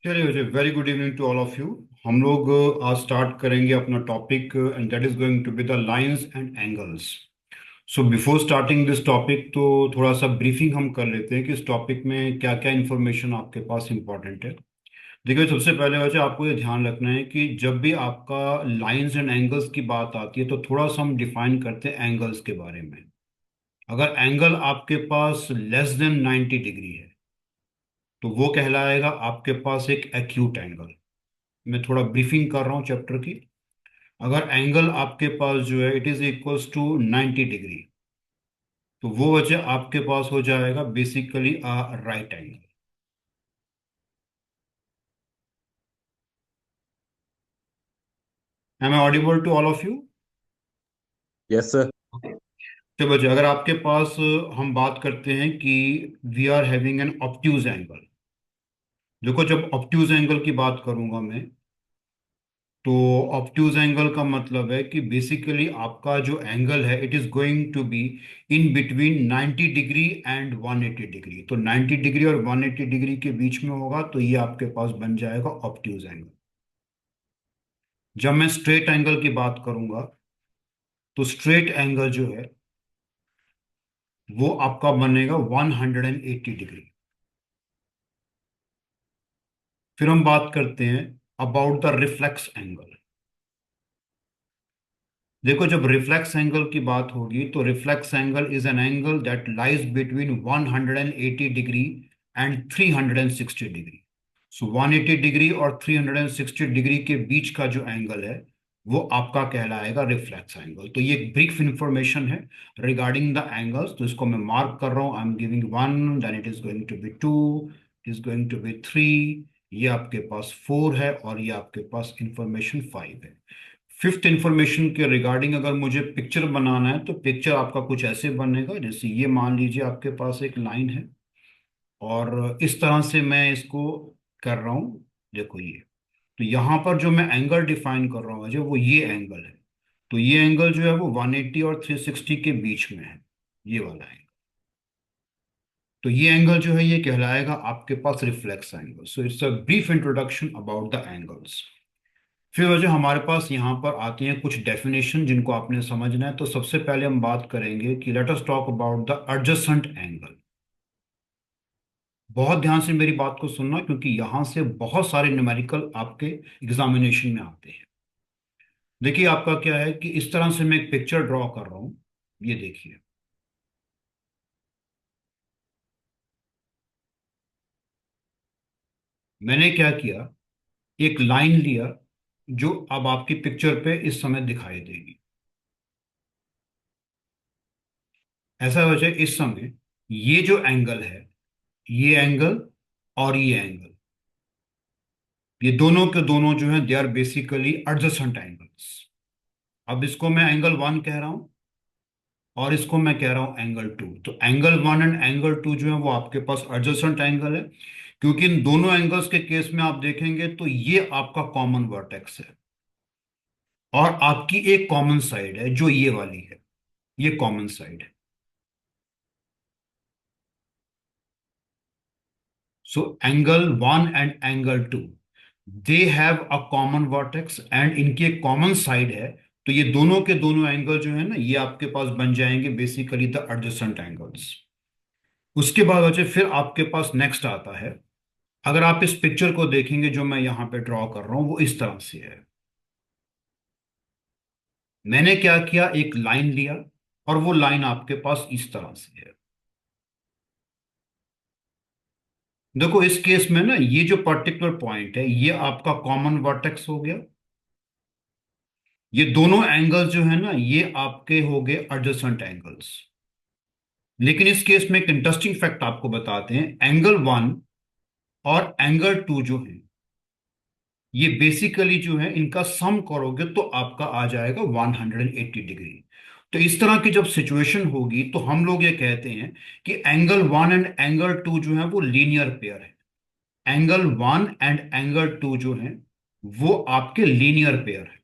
चलिए very good evening to all of you. हम लोग आज स्टार्ट करेंगे अपना topic and that is going to be the lines and angles. So before starting this topic तो थोड़ा सा ब्रीफिंग हम कर लेते हैं कि इस टॉपिक में क्या क्या इन्फॉर्मेशन आपके पास इंपॉर्टेंट है। देखिए, सबसे पहले वजह आपको ये ध्यान रखना है कि जब भी आपका लाइंस एंड एंगल्स की बात आती है तो थोड़ा सा हम डिफाइन करते हैं एंगल्स के बारे में। अगर एंगल आपके पास लेस देन 90 डिग्री है तो वो कहलाएगा आपके पास एक एक्यूट एंगल। मैं थोड़ा ब्रीफिंग कर रहा हूँ चैप्टर की। अगर एंगल आपके पास जो है it is equals to 90 degree तो वो वजह आपके पास हो जाएगा basically right angle. Am I audible to all of you? Yes sir. तो बच्चे, अगर आपके पास हम बात करते हैं कि we are having an obtuse angle. देखो, जब ऑब्ट्यूज एंगल की बात करूंगा मैं तो ऑब्ट्यूज एंगल का मतलब है कि बेसिकली आपका जो एंगल है it is going to be in between 90 degree and 180 degree. तो 90 डिग्री और 180 डिग्री के बीच में होगा तो ये आपके पास बन जाएगा ऑब्ट्यूज एंगल। जब मैं स्ट्रेट एंगल की बात करूंगा तो स्ट्रेट एंगल जो है वो आपका बनेगा 180 डिग्री। फिर हम बात करते हैं अबाउट द रिफ्लेक्स एंगल। देखो, जब रिफ्लेक्स एंगल की बात होगी तो reflex angle is an angle that lies between 180 degree and 360 degree. So 180 degree और 360 डिग्री के बीच का जो एंगल है वो आपका कहलाएगा रिफ्लेक्स एंगल। तो ये एक ब्रीफ इंफॉर्मेशन है रिगार्डिंग द एंगल्स। तो इसको मैं मार्क कर रहा हूँ। I am giving one, then it is going to be two, it is going to be three, ये आपके पास फोर है और ये आपके पास इंफॉर्मेशन फाइव है। फिफ्थ इंफॉर्मेशन के रिगार्डिंग अगर मुझे पिक्चर बनाना है तो पिक्चर आपका कुछ ऐसे बनेगा, जैसे ये मान लीजिए आपके पास एक लाइन है और इस तरह से मैं इसको कर रहा हूँ। देखो ये, तो यहाँ पर जो मैं एंगल डिफाइन कर रहा हूँ जो वो ये एंगल है। तो ये एंगल जो है वो 180 और 360 के बीच में है, ये वाला एंगल। तो ये एंगल जो है ये कहलाएगा आपके पास reflex angle. So it's a brief introduction about the angles. फिर वजह हमारे पास यहाँ पर आती हैं कुछ डेफिनेशन जिनको आपने समझना है। तो सबसे पहले हम बात करेंगे कि let us talk about the adjacent angle. बहुत ध्यान से मेरी बात को सुनना क्योंकि यहाँ से बहुत सारे न्यूमेरिकल आपके एग्जामिनेशन में आते हैं। देखिए, आपका क्या है कि इस तरह से मैं एक पिक्चर ड्रॉ कर रहा हूँ। ये देखिए, मैंने क्या किया, एक लाइन लिया जो अब आपकी पिक्चर पे इस समय दिखाई देगी। ऐसा वजह इस समय ये जो एंगल है, ये एंगल और ये एंगल, ये दोनों के दोनों जो हैं they are basically adjacent angles. अब इसको मैं एंगल वन कह रहा हूं और इसको मैं कह रहा हूं एंगल टू। तो angle one and angle two जो है वो आपके पास एडजेसेंट एंगल है, क्योंकि इन दोनों एंगल्स के केस में आप देखेंगे तो ये आपका कॉमन वर्टेक्स है और आपकी एक कॉमन साइड है जो ये वाली है, ये कॉमन साइड है। So angle one and angle two they have a common vertex and इनकी एक कॉमन साइड है। तो ये दोनों के दोनों एंगल जो है ना ये आपके पास बन जाएंगे बेसिकली द एडजेसेंट एंगल्स। उसके बाद बचे फिर आपके पास नेक्स्ट आता है। अगर आप इस पिक्चर को देखेंगे जो मैं यहाँ पे ड्रॉ कर रहा हूँ वो इस तरह से है। मैंने क्या किया, एक लाइन लिया और वो लाइन आपके पास इस तरह से है। देखो, इस केस में ना ये जो पर्टिकुलर पॉइंट है ये आपका कॉमन वर्टेक्स हो गया। ये दोनों एंगल्स जो है ना ये आपके हो गए एडजेसेंट एंगल्स। लेकिन इस केस में एक इंटरेस्टिंग फैक्ट आपको बताते हैं, एंगल वन और एंगल टू जो है ये बेसिकली जो है इनका सम करोगे तो आपका आ जाएगा 180 डिग्री। तो इस तरह की जब सिचुएशन होगी तो हम लोग ये कहते हैं कि angle one and angle two जो है वो लीनियर पेयर है। Angle one and angle two जो है वो आपके लीनियर पेयर है।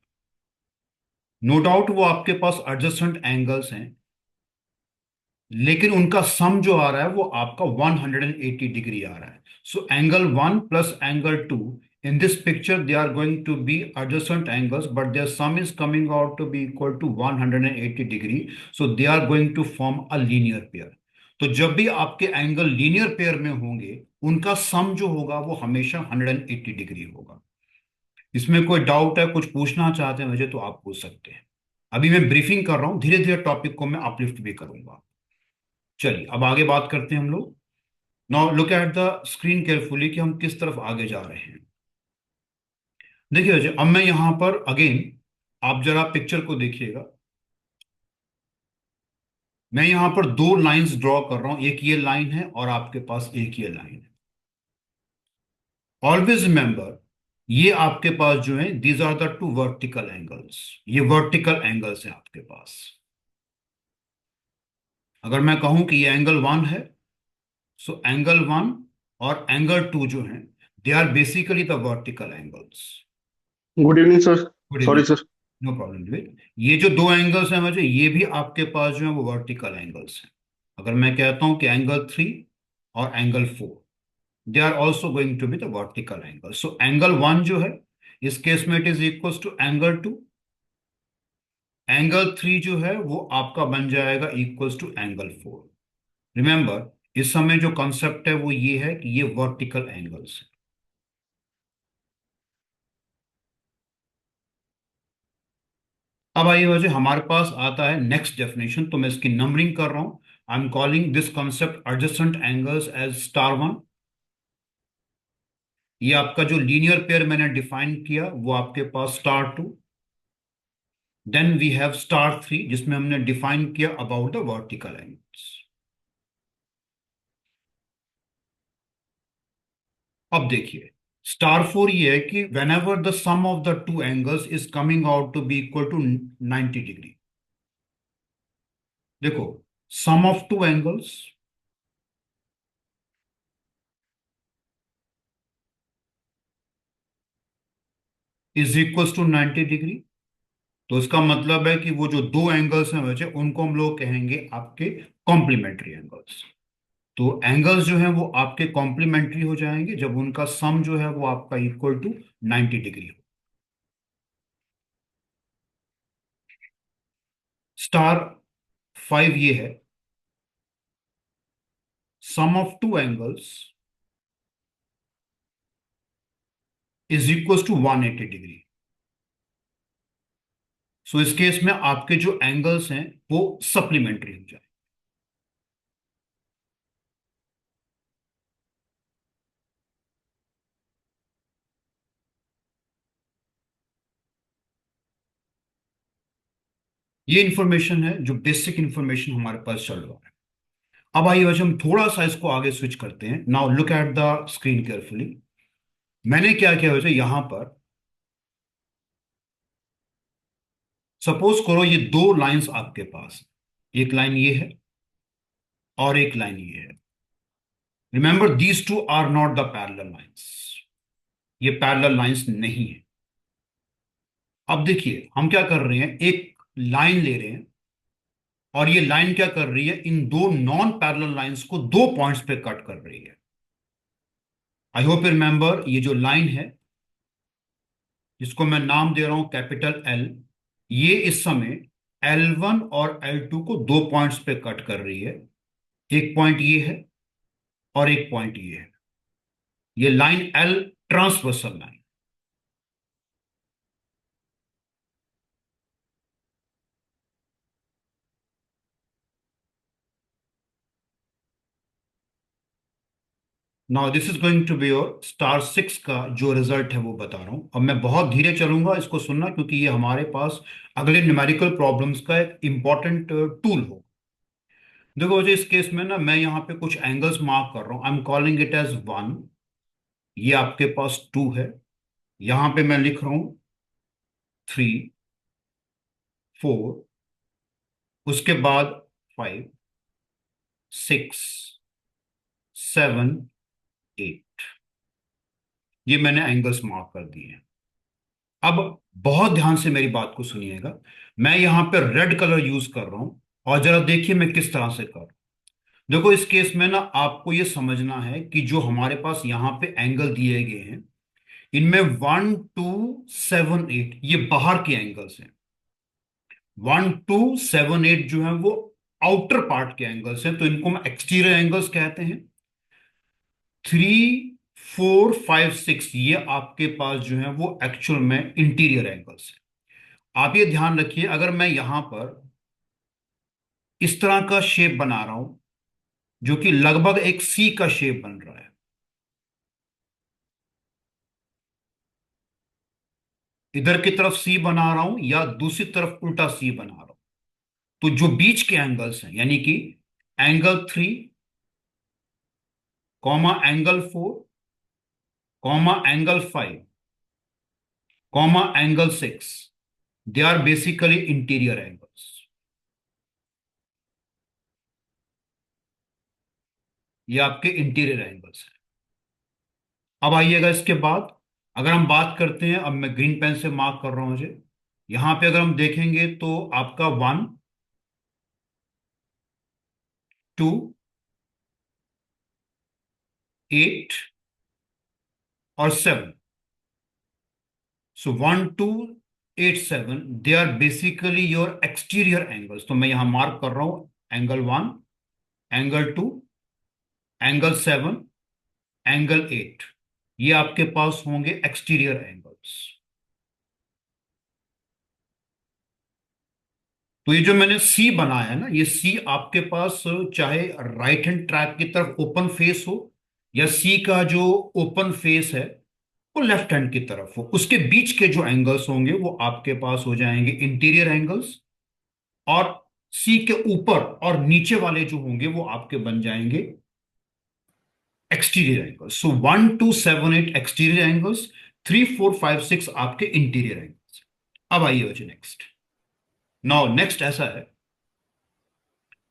नो डाउट वो आपके पास एडजस्टेंट एंगल्स हैं। लेकिन उनका सम जो आ रहा है वो आपका 180 डिग्री आ रहा है. So angle 1 plus angle 2, in this picture they are going to be adjacent angles, but their sum is coming out to be equal to 180 degree, so they are going to form a linear pair. तो जब भी आपके angle linear pair में होंगे, उनका सम जो होगा वो हमेशा 180 डिग्री होगा. इसमें कोई डाउट है, कुछ पूछना चाहते हैं मुझे, तो आप पूछ सकते हैं. अभी मैं ब्रीफिंग कर रहा हूं, धीरे धीरे टॉपिक को मैं अपलिफ्ट भी करूंगा. चलिए अब आगे बात करते हैं हम लोग. Now look at the screen carefully कि हम किस तरफ आगे जा रहे हैं. देखिए अजय, अब मैं यहां पर अगेन, आप जरा पिक्चर को देखिएगा. मैं यहां पर दो लाइंस ड्रॉ कर रहा हूं, एक ये लाइन है और आपके पास एक ये लाइन है. ऑलवेज रिमेंबर, ये आपके पास जो है, these are the two vertical angles. ये वर्टिकल एंगल्स हैं आपके पास. अगर मैं कहूं कि ये एंगल 1 है, सो एंगल 1 और एंगल 2 जो है, they are basically the vertical angles. Good evening sir. Good sorry evening. Sir. No problem David. ये जो दो एंगल्स हैं मुझे, ये भी आपके पास जो है वो वर्टिकल एंगल्स हैं. अगर मैं कहता हूं कि एंगल 3 और angle 4, they are also going to be the vertical angle. So angle 1 जो है, इस केस में it is equal to angle 2. Angle 3 जो है वो आपका बन जाएगा इक्वल टू एंगल 4. रिमेंबर, इस समय जो कंसेप्ट है वो ये है कि ये वर्टिकल एंगल्स है. अब आइए वजह, हमारे पास आता है नेक्स्ट डेफिनेशन. तो मैं इसकी नंबरिंग कर रहा हूं. I am calling this concept adjacent angles as star 1. ये आपका जो लीनियर पेयर मैंने डिफाइन किया वो आपके पास star 2. Then we have star 3, जिसमें हमने डिफाइन किया अबाउट द वर्टिकल एंगल्स. अब देखिए, स्टार 4 ये है कि whenever the sum of the two angles is coming out to be equal to 90 degree. देखो, sum of two angles is equal to 90 degree. तो इसका मतलब है कि वो जो दो एंगल्स हैं बच्चे, उनको हम लोग कहेंगे आपके कॉम्प्लीमेंट्री एंगल्स. तो एंगल्स जो हैं वो आपके कॉम्प्लीमेंट्री हो जाएंगे जब उनका सम जो है वो आपका इक्वल टू 90 डिग्री हो. स्टार 5 ये है, sum of two angles is equal to 180 degree. So इस केस में आपके जो एंगल्स हैं वो सप्लीमेंट्री हो जाए. ये इंफॉर्मेशन है जो बेसिक इंफॉर्मेशन हमारे पास चल रहा है. अब आइए वजह हम थोड़ा सा इसको आगे स्विच करते हैं. Now look at the screen carefully. मैंने क्या किया वजह, यहां पर सपोज करो ये दो लाइंस आपके पास, एक लाइन ये है और एक लाइन ये है. Remember, these two are not the parallel lines. ये पैरेलल लाइंस नहीं है. अब देखिए हम क्या कर रहे हैं, एक लाइन ले रहे हैं और ये लाइन क्या कर रही है, इन दो नॉन पैरेलल लाइंस को दो पॉइंट्स पे कट कर रही है. आई होप रिमेंबर, ये जो लाइन है जिसको मैं नाम दे रहा हूं कैपिटल एल, ये इस समय L1 और L2 को दो पॉइंट्स पे कट कर रही है. एक पॉइंट ये है और एक पॉइंट ये है. ये line L transversal line. Now this is going to be your star 6 का जो रिजल्ट है वो बता रहा हूं. अब मैं बहुत धीरे चलूंगा, इसको सुनना, क्योंकि ये हमारे पास अगले न्यूमेरिकल प्रॉब्लम्स का एक इंपॉर्टेंट टूल हो. देखो मुझे इस केस में ना, मैं यहाँ पे कुछ एंगल्स मार्क कर रहा हूं. I am calling it as 1. ये आपके पास 2 है. यहां पे मैं लिख रहा हूं 3, 4, उसके बाद 5, 6, 7, 8. ये मैंने एंगल्स मार्क कर दिए हैं. अब बहुत ध्यान से मेरी बात को सुनिएगा. मैं यहां पे रेड कलर यूज कर रहा हूं और जरा देखिए मैं किस तरह से कर रहा हूं. देखो इस केस में ना आपको ये समझना है कि जो हमारे पास यहाँ पे एंगल दिए गए हैं, इनमें 1 2 7 8 ये बाहर के एंगल्स हैं। 1 2 7 8 जो है वो आउटर पार्ट के एंगल्स हैं, तो इनको हम एक्सटीरियर एंगल्स कहते हैं। 3 4 5 6 ये आपके पास जो है वो एक्चुअल में इंटीरियर एंगल्स है। आप ये ध्यान रखिए, अगर मैं यहां पर इस तरह का शेप बना रहा हूं जो कि लगभग एक सी का शेप बन रहा है, इधर की तरफ सी बना रहा हूं या दूसरी तरफ उल्टा सी बना रहा हूं, तो जो बीच के एंगल्स हैं यानी कि angle 3 comma angle 4 comma angle 5 comma angle 6, they are basically interior angles. ये आपके इंटीरियर एंगल्स हैं। अब आइएगा इसके बाद, अगर हम बात करते हैं, अब मैं ग्रीन पेन से मार्क कर रहा हूं मुझे, यहां पे अगर हम देखेंगे तो आपका 1 2 8 और 7, so 1 2 8 7 they are basically your exterior angles. तो मैं यहां मार्क कर रहा हूं एंगल 1, एंगल 2, एंगल 7, एंगल 8, ये आपके पास होंगे एक्सटीरियर एंगल्स। तो ये जो मैंने सी बनाया है ना, ये सी आपके पास चाहे राइट हैंड ट्रैक की तरफ ओपन फेस हो या सी का जो ओपन फेस है वो लेफ्ट हैंड की तरफ हो, उसके बीच के जो एंगल्स होंगे वो आपके पास हो जाएंगे इंटीरियर एंगल्स, और सी के ऊपर और नीचे वाले जो होंगे वो आपके बन जाएंगे एक्सटीरियर एंगल्स। सो 1 2 7 8 एक्सटीरियर एंगल्स, 3 4 5 6 आपके इंटीरियर एंगल्स। अब आइए बच्चे नेक्स्ट। नाउ नेक्स्ट ऐसा है,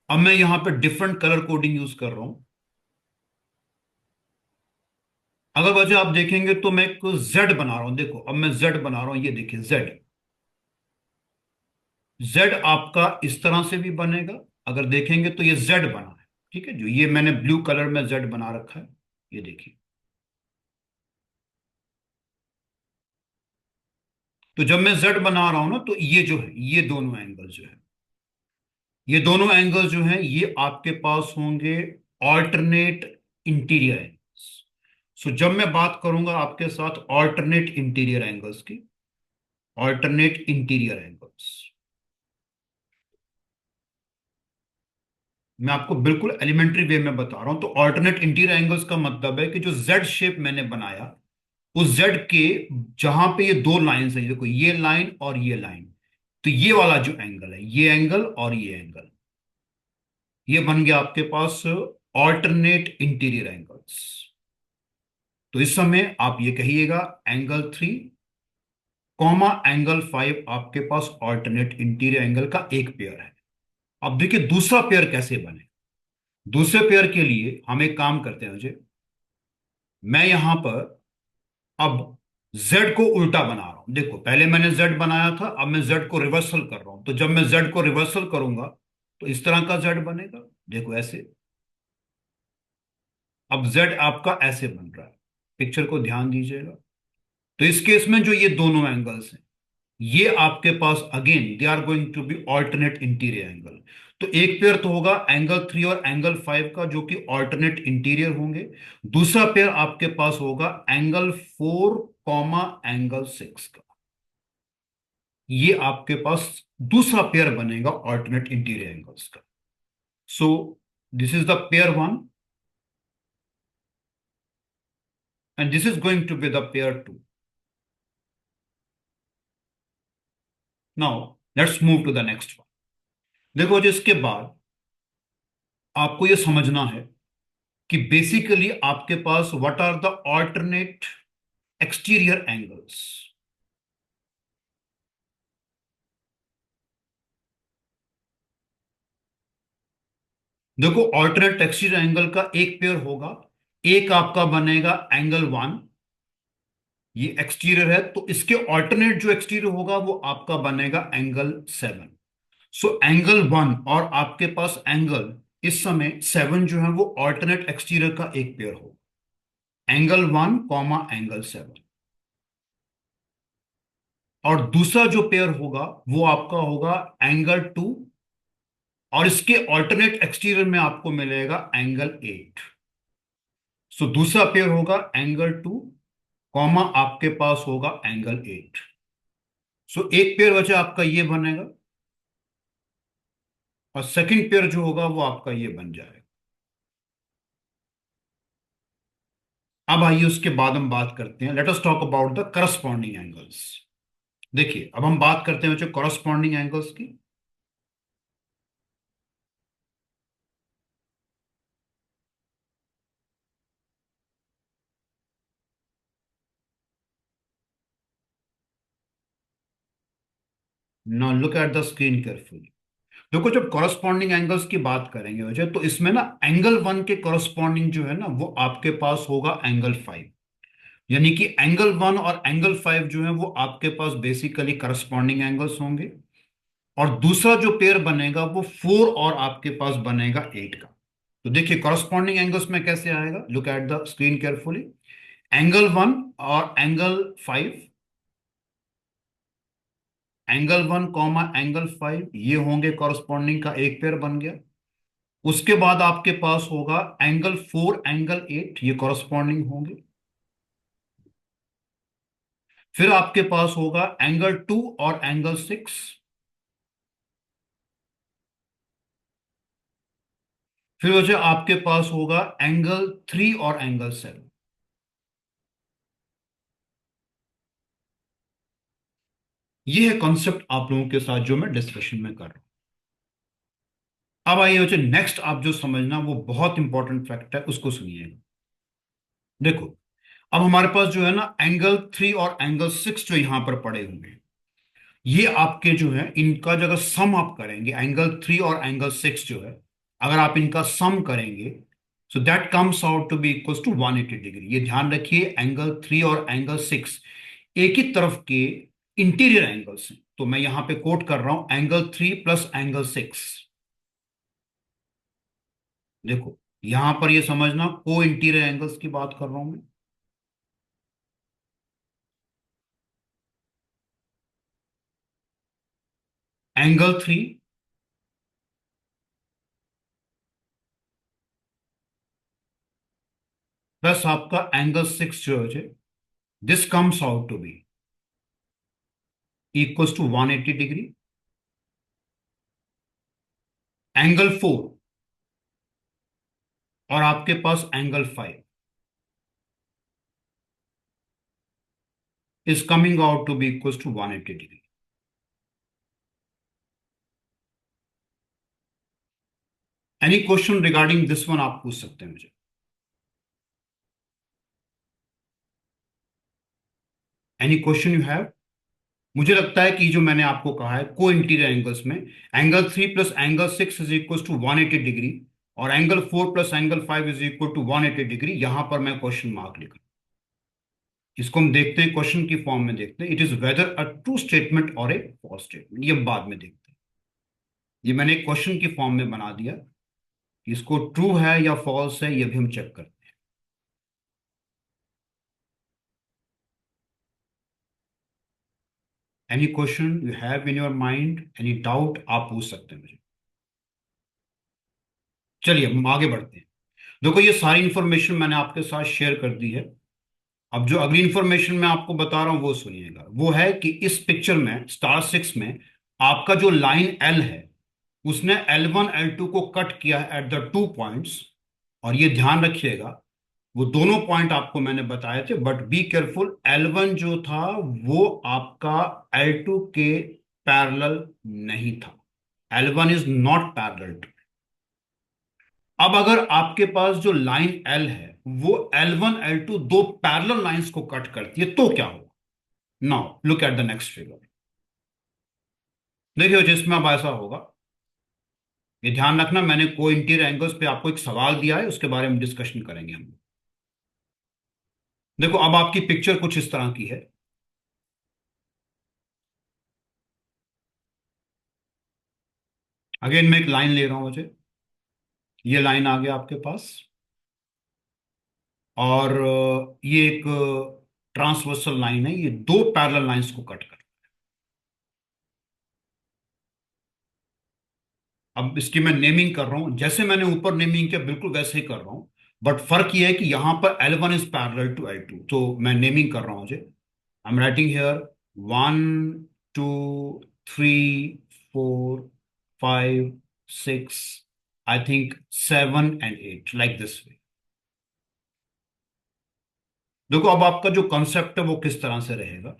अब मैं यहां पे डिफरेंट कलर कोडिंग यूज कर रहा हूं। अगर वजह आप देखेंगे तो मैं एक जेड बना रहा हूं, देखो अब मैं जेड बना रहा हूं, ये देखिए जेड। जेड आपका इस तरह से भी बनेगा, अगर देखेंगे तो ये जेड बना है, ठीक है, जो ये मैंने ब्लू कलर में जेड बना रखा है, ये देखिए। तो जब मैं जेड बना रहा हूं ना, तो ये जो है, ये दोनों एंगल जो है, ये दोनों एंगल जो है ये आपके पास होंगे ऑल्टरनेट इंटीरियर एंगल्स। सो जब मैं बात करूंगा आपके साथ ऑल्टरनेट इंटीरियर एंगल्स की, ऑल्टरनेट इंटीरियर एंगल्स, मैं आपको बिल्कुल एलिमेंट्री वे में बता रहा हूं। तो ऑल्टरनेट इंटीरियर एंगल्स का मतलब है कि जो जेड शेप मैंने बनाया, उस जेड के जहां पे ये दो लाइंस हैं, देखो ये लाइन और ये लाइन, तो ये वाला जो एंगल है, ये एंगल और ये एंगल, ये बन गया आपके पास ऑल्टरनेट इंटीरियर एंगल्स। तो इस समय आप ये कहिएगा एंगल 3 कॉमा एंगल 5 आपके पास ऑल्टरनेट इंटीरियर एंगल का एक पेयर है। अब देखिए दूसरा पेयर कैसे बने। दूसरे पेयर के लिए हम एक काम करते हैं मुझे, मैं यहां पर अब z को उल्टा बना रहा हूं। देखो पहले मैंने z बनाया था, अब मैं z को रिवर्सल कर रहा हूं। तो जब मैं z को रिवर्सल करूंगा तो इस तरह का z बनेगा, देखो ऐसे। अब z आपका ऐसे बन रहा है, पिक्चर को ध्यान दीजिएगा। तो इस केस में जो ये दोनों एंगल्स हैं, ये आपके पास again they are going to be alternate interior angle. तो एक पेयर तो होगा एंगल 3 और एंगल 5 का, जो कि ऑल्टरनेट इंटीरियर होंगे। दूसरा पेयर आपके पास होगा एंगल 4 कॉमा एंगल 6 का, ये आपके पास दूसरा पेयर बनेगा ऑल्टरनेट इंटीरियर एंगल्स का। So this is the pair 1 and this is going to be the pair 2। Now let's move to the next one. देखो जी, इसके बाद आपको यह समझना है कि बेसिकली आपके पास what are the alternate exterior angles. देखो ऑल्टरनेट एक्सटीरियर एंगल का एक पेयर होगा, एक आपका बनेगा एंगल 1, ये एक्सटीरियर है, तो इसके ऑल्टरनेट जो एक्सटीरियर होगा वो आपका बनेगा एंगल 7। सो एंगल 1 और आपके पास एंगल इस समय 7 जो है वो ऑल्टरनेट एक्सटीरियर का एक पेयर हो, एंगल 1 कॉमा एंगल 7। और दूसरा जो पेयर होगा वो आपका होगा एंगल 2, और इसके ऑल्टरनेट एक्सटीरियर में आपको मिलेगा एंगल 8। सो दूसरा पेयर होगा एंगल 2 कॉमा आपके पास होगा एंगल 8। सो एक पेयर बचा आपका ये बनेगा, और सेकंड पेयर जो होगा वो आपका ये बन जाएगा। अब आइए उसके बाद हम बात करते हैं, let us talk about the corresponding angles. देखिए अब हम बात करते हैं जो करस्पॉन्डिंग एंगल्स की। Now look at the screen carefully. देखो जब कॉरस्पॉन्डिंग एंगल्स की बात करेंगे वजह, तो इसमें ना एंगल 1 के कॉरस्पॉन्डिंग जो है ना वो आपके पास होगा एंगल 5। यानी कि एंगल 1 और एंगल 5 जो है वो आपके पास बेसिकली करस्पॉन्डिंग एंगल्स होंगे। और दूसरा जो पेयर बनेगा वो 4 और आपके पास बनेगा 8 का। तो देखिए कॉरस्पॉन्डिंग एंगल्स में कैसे आएगा, look at the screen carefully. Angle 1 और एंगल 5, एंगल 1 कॉमा एंगल 5 ये होंगे कॉरस्पॉन्डिंग का एक पेयर बन गया। उसके बाद आपके पास होगा एंगल 4 एंगल 8, ये कॉरस्पॉन्डिंग होंगे। फिर आपके पास होगा एंगल 2 और एंगल 6। फिर वजह आपके पास होगा एंगल 3 और एंगल 7। ये है कॉन्सेप्ट आप लोगों के साथ जो मैं डिस्कशन में कर रहा हूं। अब आइए वजह नेक्स्ट आप जो समझना वो बहुत इंपॉर्टेंट फैक्ट है, उसको सुनिएगा। देखो अब हमारे पास जो है ना एंगल 3 और एंगल 6 जो यहां पर पड़े हुए हैं, ये आपके जो है इनका जो अगर सम आप करेंगे, एंगल 3 और एंगल 6 जो है अगर आप इनका सम करेंगे, so that comes out to be equal to 180 degree. ये ध्यान रखिए एंगल 3 और एंगल 6 एक ही तरफ के इंटीरियर एंगल्स हैं। तो मैं यहां पे कोट कर रहा हूं एंगल 3 प्लस एंगल 6। देखो यहां पर ये समझना को इंटीरियर एंगल्स की बात कर रहा हूं मैं। एंगल 3 प्लस आपका एंगल 6 जो है, this comes out to be equal to 180 degree. Angle 4 और आपके पास angle 5 is coming out to be equal to 180 degree. Any question regarding this one आप पूछ सकते हैं मुझे। Any question you have. मुझे लगता है कि जो मैंने आपको कहा है को इंटीरियर एंगल्स में angle 3 plus angle 6 is equal to 180 degree, और angle 4 plus angle 5 is equal to 180 degree, यहां पर मैं क्वेश्चन मार्क लिख रहा हूं। इसको हम देखते हैं क्वेश्चन की फॉर्म में, देखते हैं it is whether a true statement और ए फॉल्स स्टेटमेंट, ये हम बाद में देखते हैं। ये मैंने एक क्वेश्चन की फॉर्म में बना दिया, इसको ट्रू है या फॉल्स है ये भी हम चेक करते हैं। Any question you have in your mind, any doubt आप पूछ सकते हैं मुझे। चलिए हम आगे बढ़ते हैं। देखो ये सारी इंफॉर्मेशन मैंने आपके साथ शेयर कर दी है। अब जो अगली इंफॉर्मेशन मैं आपको बता रहा हूं वो सुनिएगा। वो है कि इस पिक्चर में स्टार 6 में आपका जो लाइन एल है उसने L1 L2 को कट किया है एट द 2 पॉइंट्स। और ये ध्यान रखिएगा वो दोनों पॉइंट आपको मैंने बताए थे, बट बी केयरफुल, L1 जो था वो आपका L2 के पैरेलल नहीं था। L1 is not parallel. अब अगर आपके पास जो लाइन एल है वो L1 L2 दो पैरेलल लाइंस को कट करती है तो क्या होगा। Now look at the next figure. देखिए जिसमें अब ऐसा होगा, ये ध्यान रखना मैंने को इंटीरियर एंगल्स पे आपको एक सवाल दिया है, उसके बारे में डिस्कशन करेंगे हम। देखो अब आपकी पिक्चर कुछ इस तरह की है। अगेन मैं एक लाइन ले रहा हूं मुझे, ये लाइन आ गया आपके पास, और ये एक ट्रांसवर्सल लाइन है, ये दो पैरेलल लाइंस को कट कर। अब इसकी मैं नेमिंग कर रहा हूं, जैसे मैंने ऊपर नेमिंग किया बिल्कुल वैसे ही कर रहा हूं, बट फर्क ये है कि यहां पर L1 is parallel to L2, तो मैं नेमिंग कर रहा हूं। मुझे I am writing here 1 2 3 4 5 6, I think 7 and 8, like this way. देखो अब आपका जो कंसेप्ट है वो किस तरह से रहेगा।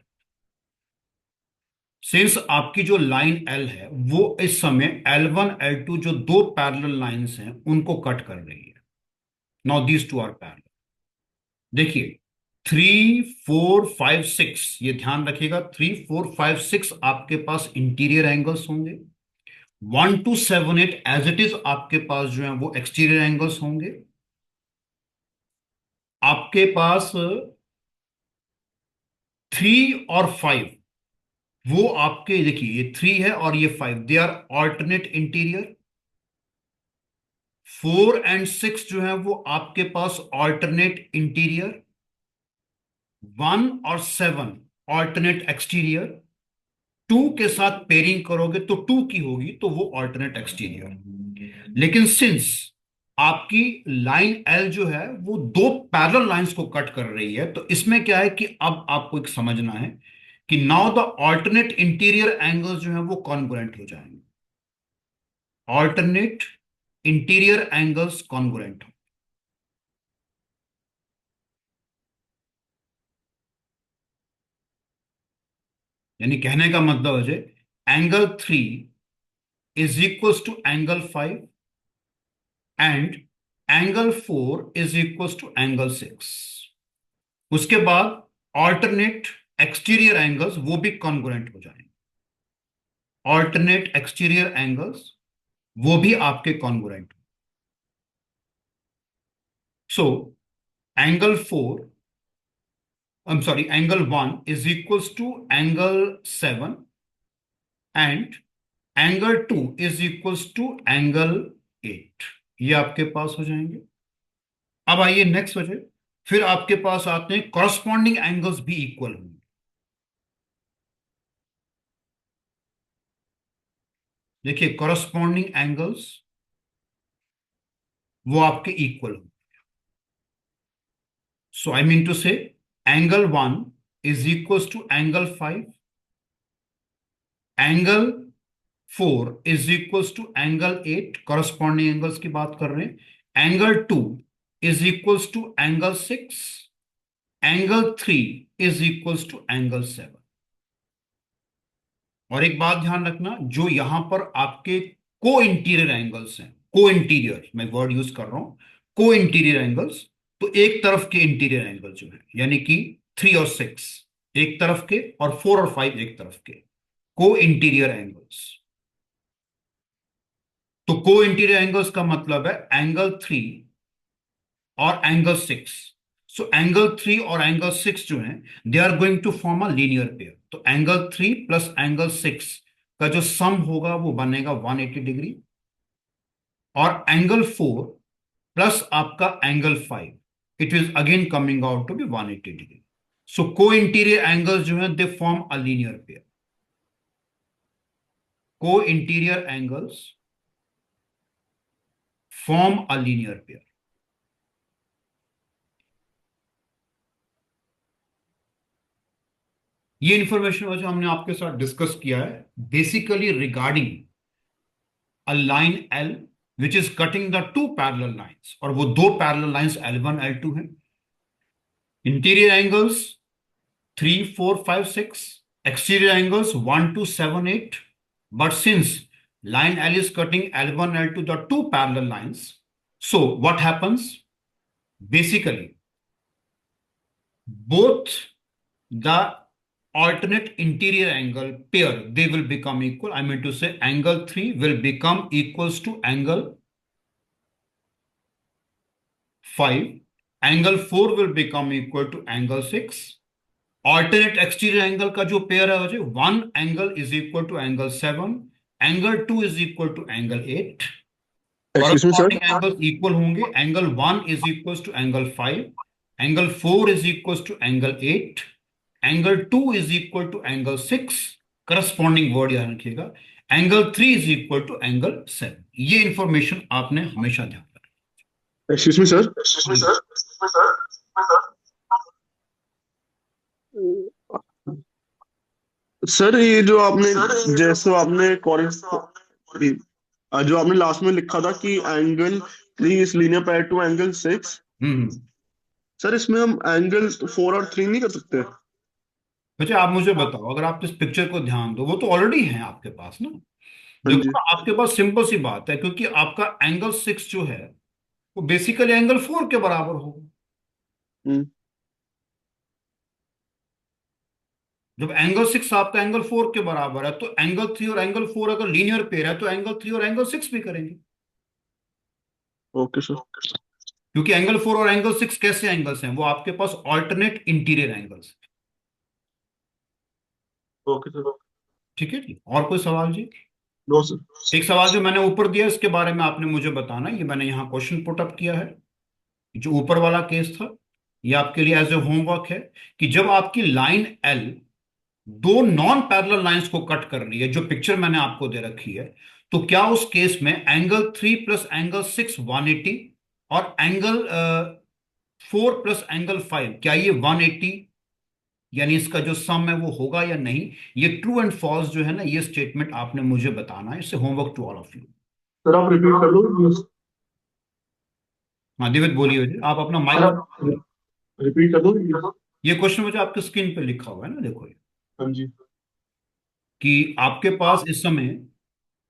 सिंस आपकी जो लाइन L है वो इस समय L1 L2 जो दो पैरेलल लाइंस हैं उनको कट कर रही है। Now these two are parallel. देखिए 3 4 5 6, ये ध्यान रखिएगा, 3 4 5 6 आपके पास इंटीरियर एंगल्स होंगे। 1 2 7 8 एज इट इज आपके पास जो है वो एक्सटीरियर एंगल्स होंगे। आपके पास 3 और 5, वो आपके, देखिए ये 3 है और ये 5, they are alternate interior. 4 and 6 जो है वो आपके पास ऑल्टरनेट इंटीरियर। 1 और 7 ऑल्टरनेट एक्सटीरियर। 2 के साथ पेयरिंग करोगे तो 2 की होगी, तो वो ऑल्टरनेट एक्सटीरियर। लेकिन सिंस आपकी लाइन L जो है वो दो पैरेलल लाइंस को कट कर रही है, तो इसमें क्या है कि अब आपको एक समझना है कि now the alternate interior angles जो है वो कॉन्ग्रुएंट हो जाएंगे। Alternate interior angles congruent. यानी कहने का मतलब है angle 3 is equals to angle 5 and angle 4 is equals to angle 6। उसके बाद ऑल्टरनेट एक्सटीरियर एंगल्स वो भी कॉन्ग्रुएंट हो जाएंगे। ऑल्टरनेट एक्सटीरियर एंगल्स वो भी आपके congruent. So angle 4, I am sorry, angle 1 is equals to angle 7 and angle 2 is equals to angle 8। ये आपके पास हो जाएंगे। अब आइए नेक्स्ट वजह, फिर आपके पास आते हैं कॉरस्पॉन्डिंग एंगल्स भी इक्वल होंगे। देखिए कॉरस्पॉन्डिंग एंगल्स वो आपके इक्वल होंगे। So I mean to say angle 1 is equals to angle 5, angle 4 is equals to angle 8, corresponding angles की बात कर रहे हैं। Angle 2 is equals to angle 6, angle 3 is equals to angle 7। और एक बात ध्यान रखना, जो यहां पर आपके को इंटीरियर एंगल्स हैं, को इंटीरियर मैं वर्ड यूज कर रहा हूं, को इंटीरियर एंगल्स, तो एक तरफ के इंटीरियर एंगल जो है यानी कि 3 और 6 एक तरफ के, और 4 और 5 एक तरफ के, को इंटीरियर एंगल्स। तो को इंटीरियर एंगल्स का मतलब है एंगल 3 और एंगल 6। सो एंगल 3 और एंगल 6 जो है they are going to form a linear pair. तो एंगल 3 प्लस एंगल 6 का जो सम होगा वो बनेगा 180 डिग्री, और एंगल 4 प्लस आपका angle 5, it is again coming out to be 180 degree. So co-interior angles जो है they form a linear pair. Co-interior angles form a linear pair. ये इंफॉर्मेशन जो हमने आपके साथ डिस्कस किया है basically regarding a line L which is cutting the two parallel lines, और वो दो parallel lines L1 L2 हैं। Interior angles 3 4 5 6, exterior angles 1 2 7 8, but since line L is cutting L1 L2 the two parallel lines, so what happens, basically both the alternate interior angle pair they will become equal. I mean to say angle 3 will become equals to angle 5, angle 4 will become equal to angle 6। Alternate exterior angle का जो pair है मुझे 1 angle is equal to angle 7, angle 2 is equal to angle 8। Excuse me, sir. Corresponding angles इक्वल होंगे. Angle 1 is equal to angle 5, angle 4 is equal to angle 8, angle 2 is equal to angle 6. Corresponding word याद रखिएगा. Angle 3 is equal to angle 7. ये information आपने हमेशा ध्यान रखना. Excuse me, sir. Sir ये जो आपने जैसे आपने जो आपने लास्ट में लिखा था कि angle 3 is linear parallel to angle 6, hmm. Sir इसमें हम एंगल 4 और 3 नहीं कर सकते? अच्छा, आप मुझे बताओ, अगर आप इस पिक्चर को ध्यान दो, वो तो ऑलरेडी है आपके पास ना. हाँ देखो जी। ना, आपके पास सिंपल सी बात है, क्योंकि आपका एंगल 6 जो है वो बेसिकली एंगल 4 के बराबर होगा. हम्म। जब एंगल 6 आपका एंगल 4 के बराबर है, तो एंगल 3 और एंगल 4 अगर लीनियर पेयर है, तो एंगल 3 और एंगल 6 भी करेंगे. Okay sir. क्योंकि एंगल 4 और एंगल 6 कैसे एंगल्स हैं? वो आपके पास alternate interior angles. Okay sir. ठीक है जी. और कोई सवाल जी? No sir. एक सवाल जो मैंने ऊपर दिया, इसके बारे में आपने मुझे बताना. ये मैंने यहाँ क्वेश्चन पुट अप किया है. जो ऊपर वाला केस था, ये आपके लिए एज ए होमवर्क है, कि जब आपकी लाइन एल दो नॉन पैरेलल लाइंस को कट कर रही है, जो पिक्चर मैंने आपको दे रखी है, तो क्या उस केस में एंगल 3 प्लस एंगल 6 180, और एंगल 4 प्लस एंगल 5, क्या ये 180, यानी इसका जो सम है वो होगा या नहीं? ये ट्रू एंड फॉल्स जो है ना, ये स्टेटमेंट आपने मुझे बताना है. इससे homework to all of you. Sir आप रिपीट कर दो। हाँ दिवित, बोलिए जी. आप अपना सर माइक. आप रिपीट कर दो। ये क्वेश्चन मुझे आपके स्क्रीन पे लिखा हुआ है ना, देखो ये, हाँ जी। कि आपके पास इस समय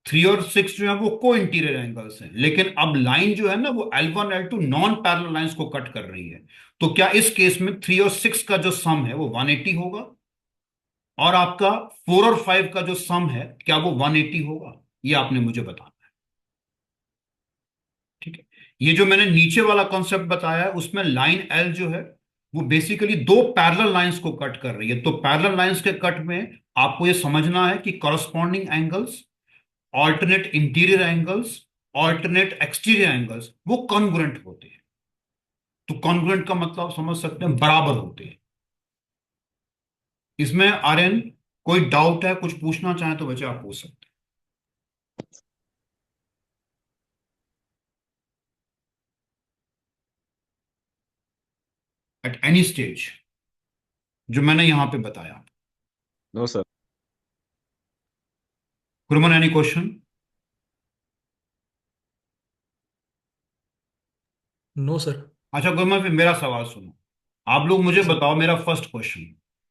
3 और 6 जो है वो को इंटीरियर एंगल्स हैं, लेकिन अब लाइन जो है ना वो L1 L2 non parallel lines को कट कर रही है. तो क्या इस केस में 3 और 6 का जो सम है वो 180 होगा, और आपका 4 और 5 का जो सम है क्या वो 180 होगा? ये आपने मुझे बताना है. ठीक है. ये जो मैंने नीचे वाला कॉन्सेप्ट बताया है, उसमें लाइन एल जो है वो बेसिकली दो पैरेलल लाइंस को कट कर रही है. तो पैरेलल लाइंस के कट में आपको ये समझना है कि corresponding angles, alternate interior angles, alternate exterior angles वो कॉन्ग्रुएंट होते हैं. तो कॉन्ग्रुएंट का मतलब आप समझ सकते हैं, बराबर होते हैं. इसमें आर्यन कोई डाउट है, कुछ पूछना चाहें तो बच्चे आप पूछ सकते हैं एट एनी स्टेज, जो मैंने यहां पे बताया. No sir. Gurman, any question? No sir. अच्छा गुरमन, फिर मेरा सवाल सुनो. आप लोग मुझे सर बताओ, मेरा फर्स्ट क्वेश्चन,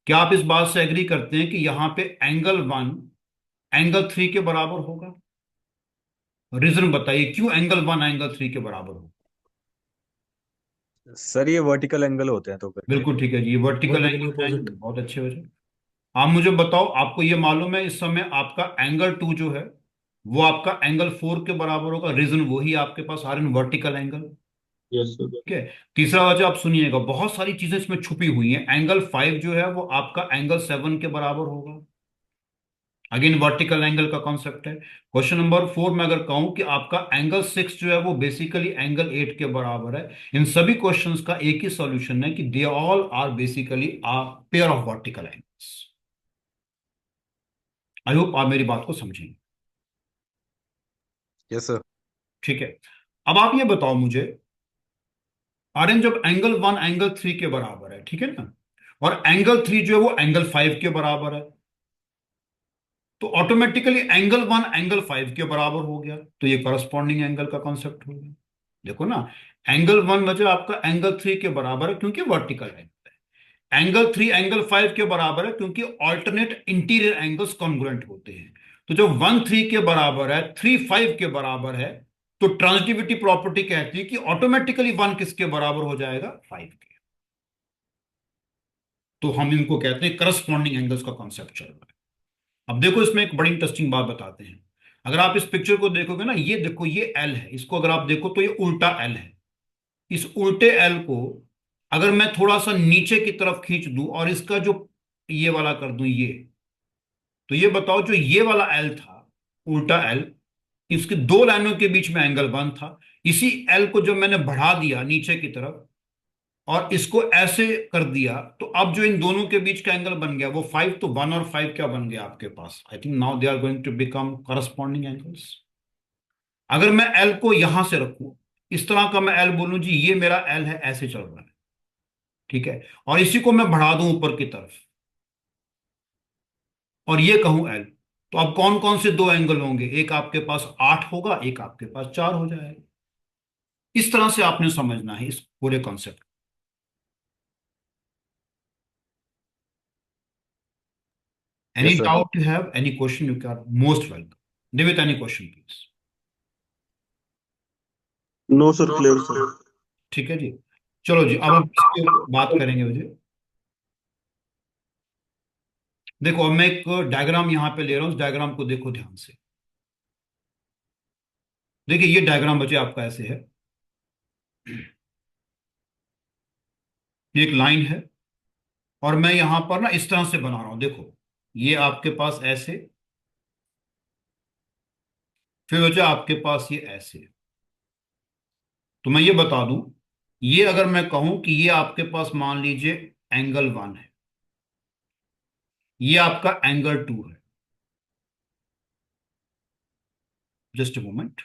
क्या आप इस बात से एग्री करते हैं कि यहां पे एंगल 1 एंगल 3 के बराबर होगा? रीजन बताइए क्यों एंगल 1 एंगल 3 के बराबर होगा. सर ये वर्टिकल एंगल होते हैं तो करके. बिल्कुल ठीक है जी, वर्टिकल वर्टिकली एंगल अपोजिट. जाएंगे. बहुत अच्छे वजह. आप मुझे बताओ, आपको ये मालूम है इस समय आपका एंगल 2 जो है वो आपका एंगल 4 के बराबर होगा. रीजन वही आपके पास आ रहे हैं, वर्टिकल एंगल. Yes sir. ठीक है. तीसरा वजह आप सुनिएगा, बहुत सारी चीजें इसमें छुपी हुई हैं. एंगल 5 जो है वो आपका एंगल 7 के बराबर होगा. अगेन वर्टिकल एंगल का कॉन्सेप्ट है. क्वेश्चन नंबर 4 में अगर कहूं कि आपका एंगल 6 जो है वो बेसिकली एंगल 8 के बराबर है. इन सभी क्वेश्चंस का एक ही सॉल्यूशन है कि they all are basically a pair of vertical angles. I hope आप मेरी बात को समझेंगे. Yes sir. ठीक है. अब आप ये बताओ मुझे, आर्यन, जब एंगल 1 एंगल 3 के बराबर है, ठीक है ना, और एंगल 3 जो है वो एंगल 5 के बराबर है, तो ऑटोमेटिकली एंगल 1 एंगल 5 के बराबर हो गया. तो ये करस्पॉन्डिंग एंगल का कॉन्सेप्ट हो गया. देखो ना, एंगल 1 वजह आपका एंगल 3 के बराबर है क्योंकि वर्टिकल एंगल है. एंगल 3 एंगल 5 के बराबर है क्योंकि ऑल्टरनेट इंटीरियर एंगल्स कॉन्ग्रुएंट होते हैं. तो जब 1 3 के बराबर है, 3 5 के बराबर है, तो ट्रांजिटिविटी प्रॉपर्टी कहती है कि ऑटोमेटिकली 1 किसके बराबर हो जाएगा? 5 के. तो हम इनको कहते हैं करस्पॉन्डिंग एंगल्स का कॉन्सेप्ट चल रहा है. अब देखो, इसमें एक बड़ी इंटरेस्टिंग बात बताते हैं. अगर आप इस पिक्चर को देखोगे ना, ये देखो, ये एल है. इसको अगर आप देखो तो ये उल्टा एल है. इस उल्टे एल को अगर मैं थोड़ा सा नीचे की तरफ खींच दूं और इसका जो ये वाला कर दूं ये, तो ये बताओ, जो ये वाला एल था, उल्टा एल, इसके दो लाइनों के बीच में एंगल 1 था। इसी एल को जब मैंने बढ़ा दिया नीचे की तरफ और इसको ऐसे कर दिया, तो अब जो इन दोनों के बीच का एंगल बन गया वो 5, तो 1 और 5 क्या बन गया आपके पास? I think now they are going to become corresponding angles. अगर मैं एल को यहां से रखूं, इस तरह का मैं एल बोलूं जी ये मेरा एल है, ऐसे चल रहा है, ठीक है, और इसी को मैं बढ़ा दूं ऊपर की तरफ और ये कहूं एल, तो अब कौन कौन से दो एंगल होंगे? एक आपके पास 8 होगा, एक आपके पास 4 हो जाएगा। इस तरह से आपने समझना है इस पूरे concept. Any yes sir. Doubt you have, any question, you can most welcome. Nivit, any question please. No sir, clear sir. ठीक है जी। चलो जी, अब हम इस पे बात करेंगे मुझे। देखो, अब मैं एक डायग्राम यहां पे ले रहा हूं, उस डायग्राम को देखो ध्यान से। देखिए ये डायग्राम बच्चे आपका ऐसे है, ये एक लाइन है और मैं यहां पर ना इस तरह से बना रहा हूं, देखो ये आपके पास ऐसे, फिर बच्चे आपके पास ये ऐसे। तो मैं ये बता दूं, ये अगर मैं कहूं कि ये आपके पास मान लीजिए एंगल 1 है, ये आपका एंगल 2 है। Just a moment.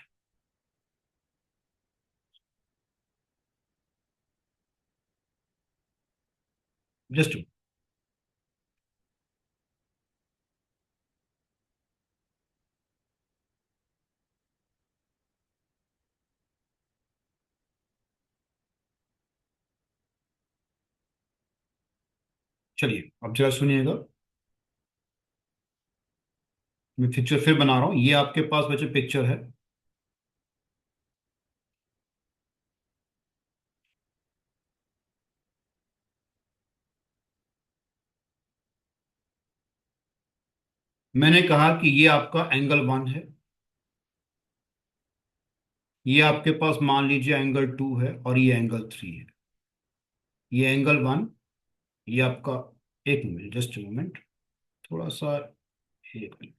जस्ट, चलिए अब जरा सुनिएगा, मैं पिक्चर फिर बना रहा हूं। ये आपके पास बच्चे पिक्चर है, मैंने कहा कि ये आपका एंगल 1 है, ये आपके पास मान लीजिए एंगल 2 है और ये एंगल 3 है। ये एंगल 1, ये आपका, एक मिनट, जस्ट मोमेंट, थोड़ा सा, एक मिनट।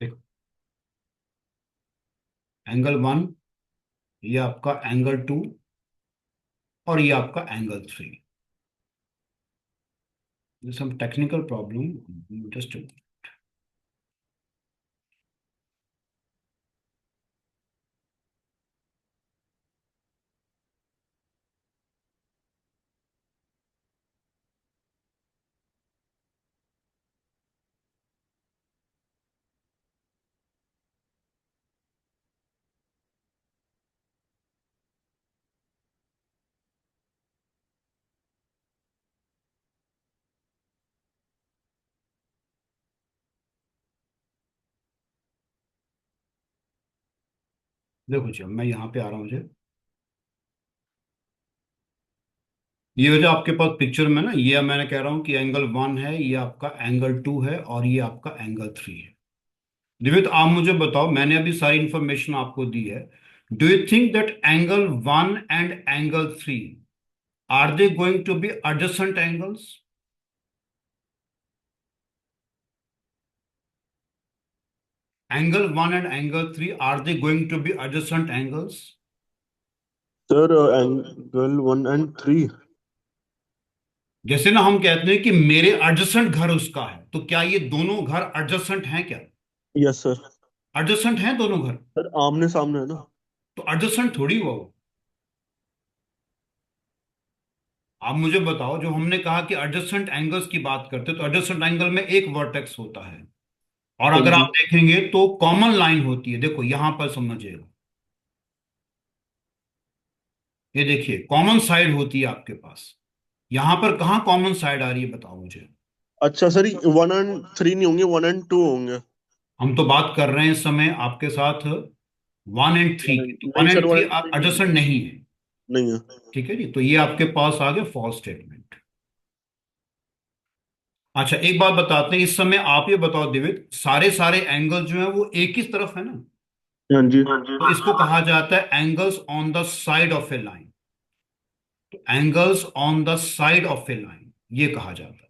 देखो, एंगल 1, ये आपका एंगल 2 और ये आपका angle 3। Some technical problem, just, देखो जी, अब मैं यहाँ पे आ रहा हूँ मुझे, ये जो आपके पास पिक्चर में ना, ये मैंने कह रहा हूँ कि एंगल 1 है, ये आपका एंगल 2 है और ये आपका एंगल 3 है। दिव्य, आप मुझे बताओ, मैंने अभी सारी इंफॉर्मेशन आपको दी है, do you think that angle 1 and angle 3 are they going to be adjacent angles? Angle 1 and angle 3, are they going to be adjacent angles? Sir angle 1 and 3। जैसे ना हम कहते हैं कि मेरे adjacent घर उसका है, तो क्या ये दोनों घर adjacent हैं क्या? Yes sir. adjacent हैं दोनों घर? सर आमने सामने है ना। तो adjacent थोड़ी हुआ वो। आप मुझे बताओ, जो हमने कहा कि एडजस्टेंट एंगल्स की बात करते हैं, तो एडजस्टेंट एंगल में एक वर्टेक्स होता है और हाँ अगर जी। आप देखेंगे तो कॉमन लाइन होती है। देखो यहां पर समझिएगा, ये देखिए कॉमन साइड होती है आपके पास। यहां पर कहाँ कॉमन साइड आ रही है बताओ मुझे। अच्छा सर, 1 and 3 नहीं होंगे, 1 and 2 होंगे। हम तो बात कर रहे हैं इस समय आपके साथ 1 एंड 3 की, तो 1 नहीं सर, एंड 3 1 एडजेसेंट नहीं है। नहीं है। ठीक है जी, तो ये आपके पास आ गया फॉल्स स्टेटमेंट। अच्छा एक बात बताते हैं, इस समय आप ये बताओ दिवित, सारे सारे एंगल जो है वो एक ही तरफ है ना, हाँ जी। तो इसको कहा जाता है angles on the side of a line. तो angles on the side of a line ये कहा जाता है।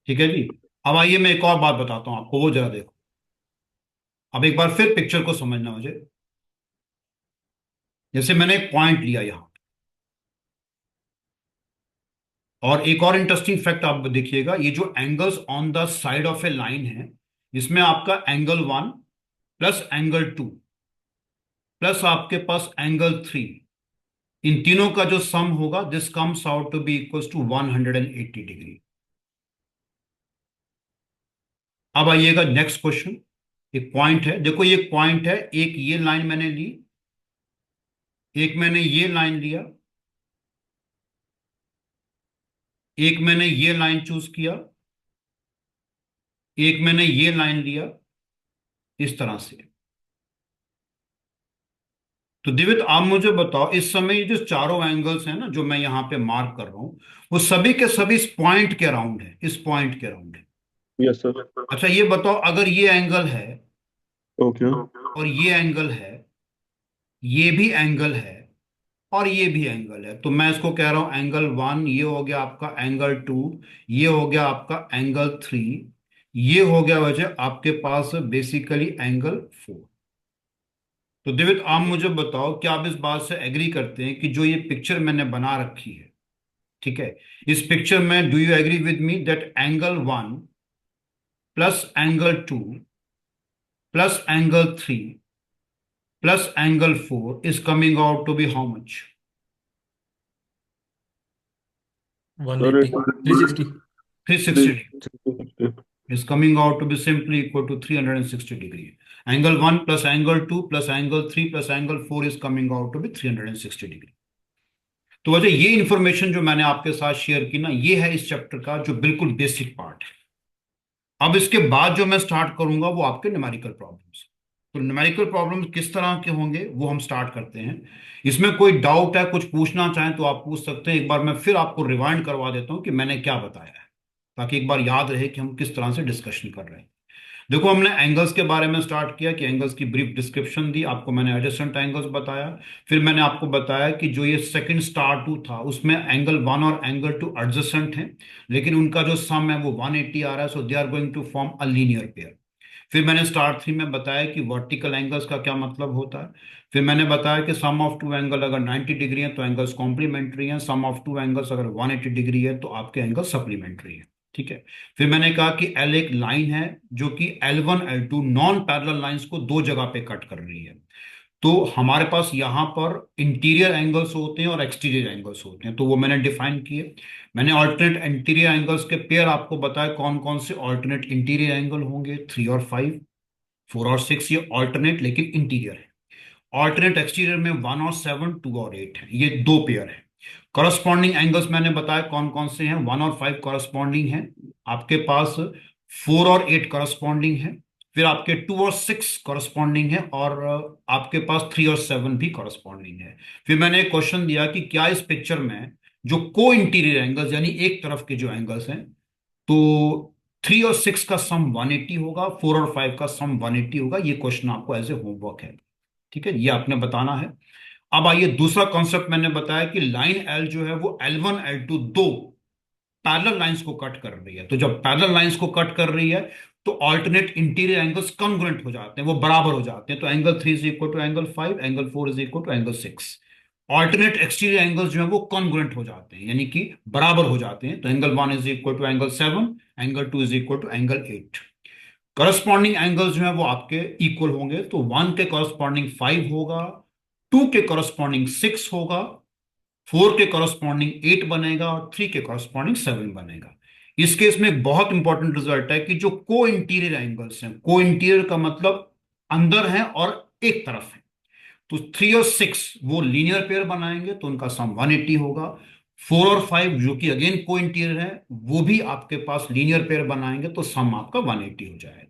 ठीक है जी। अब आइए मैं एक और बात बताता हूं आपको, वो जरा देखो। अब एक बार फिर पिक्चर को समझना मुझे। जैसे मैंने एक पॉइंट लिया यहां, और एक और इंटरेस्टिंग फैक्ट आप देखिएगा, ये जो angles on the side of a line है, इसमें आपका एंगल 1 प्लस एंगल 2 प्लस आपके पास एंगल 3, इन तीनों का जो सम होगा, this comes out to be equals to 180 degree. अब आइएगा नेक्स्ट क्वेश्चन। एक पॉइंट है, देखो ये पॉइंट है, एक ये लाइन मैंने ली, एक मैंने ये लाइन लिया, एक मैंने ये लाइन चूज किया, एक मैंने ये लाइन लिया, इस तरह से। तो दिवित आप मुझे बताओ, इस समय ये जो चारों एंगल्स हैं ना जो मैं यहां पे मार्क कर रहा हूं, वो सभी के सभी इस पॉइंट के अराउंड है, इस पॉइंट के अराउंड है। Yes sir. अच्छा ये बताओ, अगर ये एंगल है ओके। और ये एंगल है, ये भी एंगल है और ये भी एंगल है, तो मैं इसको कह रहा हूं एंगल 1, ये हो गया आपका एंगल 2, ये हो गया आपका एंगल 3, ये हो गया वजह आपके पास बेसिकली एंगल 4। तो दिवित आप मुझे बताओ, क्या आप इस बात से एग्री करते हैं कि जो ये पिक्चर मैंने बना रखी है, ठीक है, इस पिक्चर में do you agree with me that angle 1 plus angle 2 plus angle 3 plus angle 4 is coming out to be how much? Sir 180, 360. 360 degree is coming out to be simply equal to 360 degree. Angle 1 plus angle 2 plus angle 3 plus angle 4 is coming out to be 360 degree. तो वजह ये information जो मैंने आपके साथ share की ना, ये है इस चैप्टर का जो बिल्कुल बेसिक पार्ट है। अब इसके बाद जो मैं स्टार्ट करूंगा वो आपके न्यूमेरिकल प्रॉब्लम्स। तो न्यूमेरिकल प्रॉब्लम्स किस तरह के होंगे वो हम स्टार्ट करते हैं। इसमें कोई डाउट है, कुछ पूछना चाहें तो आप पूछ सकते हैं। एक बार मैं फिर आपको रिवाइंड करवा देता हूं कि मैंने क्या बताया है, ताकि एक बार याद रहे कि हम किस तरह से डिस्कशन कर रहे हैं। देखो हमने एंगल्स के बारे में स्टार्ट किया कि एंगल्स की ब्रीफ डिस्क्रिप्शन दी, आपको मैंने एडजेसेंट एंगल्स बताया। फिर मैंने आपको बताया कि जो ये सेकंड स्टार 2 था उसमें एंगल 1 और एंगल 2 एडजेसेंट हैं, लेकिन उनका जो सम है वो 180 आ रहा है, so they are going to form a linear pair. फिर मैंने स्टार 3 में बताया कि वर्टिकल एंगल्स का क्या मतलब होता है। फिर मैंने बताया कि सम ऑफ टू एंगल अगर 90 डिग्री है तो एंगल्स कॉम्प्लीमेंट्री हैं, सम ऑफ टू एंगल्स अगर 180 डिग्री है तो आपके एंगल सप्लीमेंट्री है। ठीक है। फिर मैंने कहा कि एल एक लाइन है जो कि L1 L2 non parallel lines को दो जगह पे कट कर रही है। तो हमारे पास यहां पर इंटीरियर एंगल्स होते हैं और एक्सटीरियर एंगल्स होते हैं, तो वो मैंने डिफाइन किए। मैंने ऑल्टरनेट इंटीरियर एंगल्स के पेयर आपको बताया कौन कौन से ऑल्टरनेट इंटीरियर एंगल होंगे, 3 और 5, 4 और 6 ये ऑल्टरनेट लेकिन इंटीरियर है। ऑल्टरनेट एक्सटीरियर में 1 और 7, 2 और 8 है, ये दो पेयर है। करस्पॉन्डिंग एंगल्स मैंने बताया कौन कौन से हैं, 1 और 5 करस्पॉन्डिंग है आपके पास, 4 और 8 करस्पॉन्डिंग है, फिर आपके 2 और 6 करस्पॉन्डिंग है, और आपके पास 3 और 7 भी करस्पॉन्डिंग है। फिर मैंने एक क्वेश्चन दिया कि क्या इस पिक्चर में जो को इंटीरियर एंगल्स यानी एक तरफ के जो एंगल्स हैं, तो 3 और 6 का सम 180 होगा, 4 और 5 का सम 180 होगा। ये क्वेश्चन आपको एज ए होमवर्क है। ठीक है, ये आपने बताना है। अब आइए दूसरा कॉन्सेप्ट मैंने बताया कि लाइन एल जो है वो L1 L2 दो पैरेलल लाइंस को कट कर रही है। तो जब पैरेलल लाइंस को कट कर रही है तो ऑल्टरनेट इंटीरियर एंगल्स कॉन्ग्रुएंट हो जाते हैं, वो बराबर हो जाते हैं। तो angle 3 is equal to angle 5, angle 4 is equal to angle 6। Alternate exterior angles जो है वो कॉन्ग्रुएंट हो जाते हैं, यानी कि बराबर हो जाते हैं। तो angle 1 is equal to angle 7, angle 2 is equal to angle 8। Corresponding angles जो है वो आपके इक्वल होंगे, तो 1 के करस्पॉन्डिंग 5 होगा, 2 के करस्पॉन्डिंग 6 होगा, 4 के करस्पॉन्डिंग 8 बनेगा और 3 के करस्पॉन्डिंग 7 बनेगा। इस केस में एक बहुत इंपॉर्टेंट रिजल्ट है कि जो को इंटीरियर एंगल्स हैं, को इंटीरियर का मतलब अंदर है और एक तरफ है, तो 3 और 6 वो लीनियर पेयर बनाएंगे तो उनका सम 180 होगा। 4 और 5 जो कि अगेन को इंटीरियर है वो भी आपके पास लीनियर पेयर बनाएंगे तो सम आपका 180 हो जाएगा।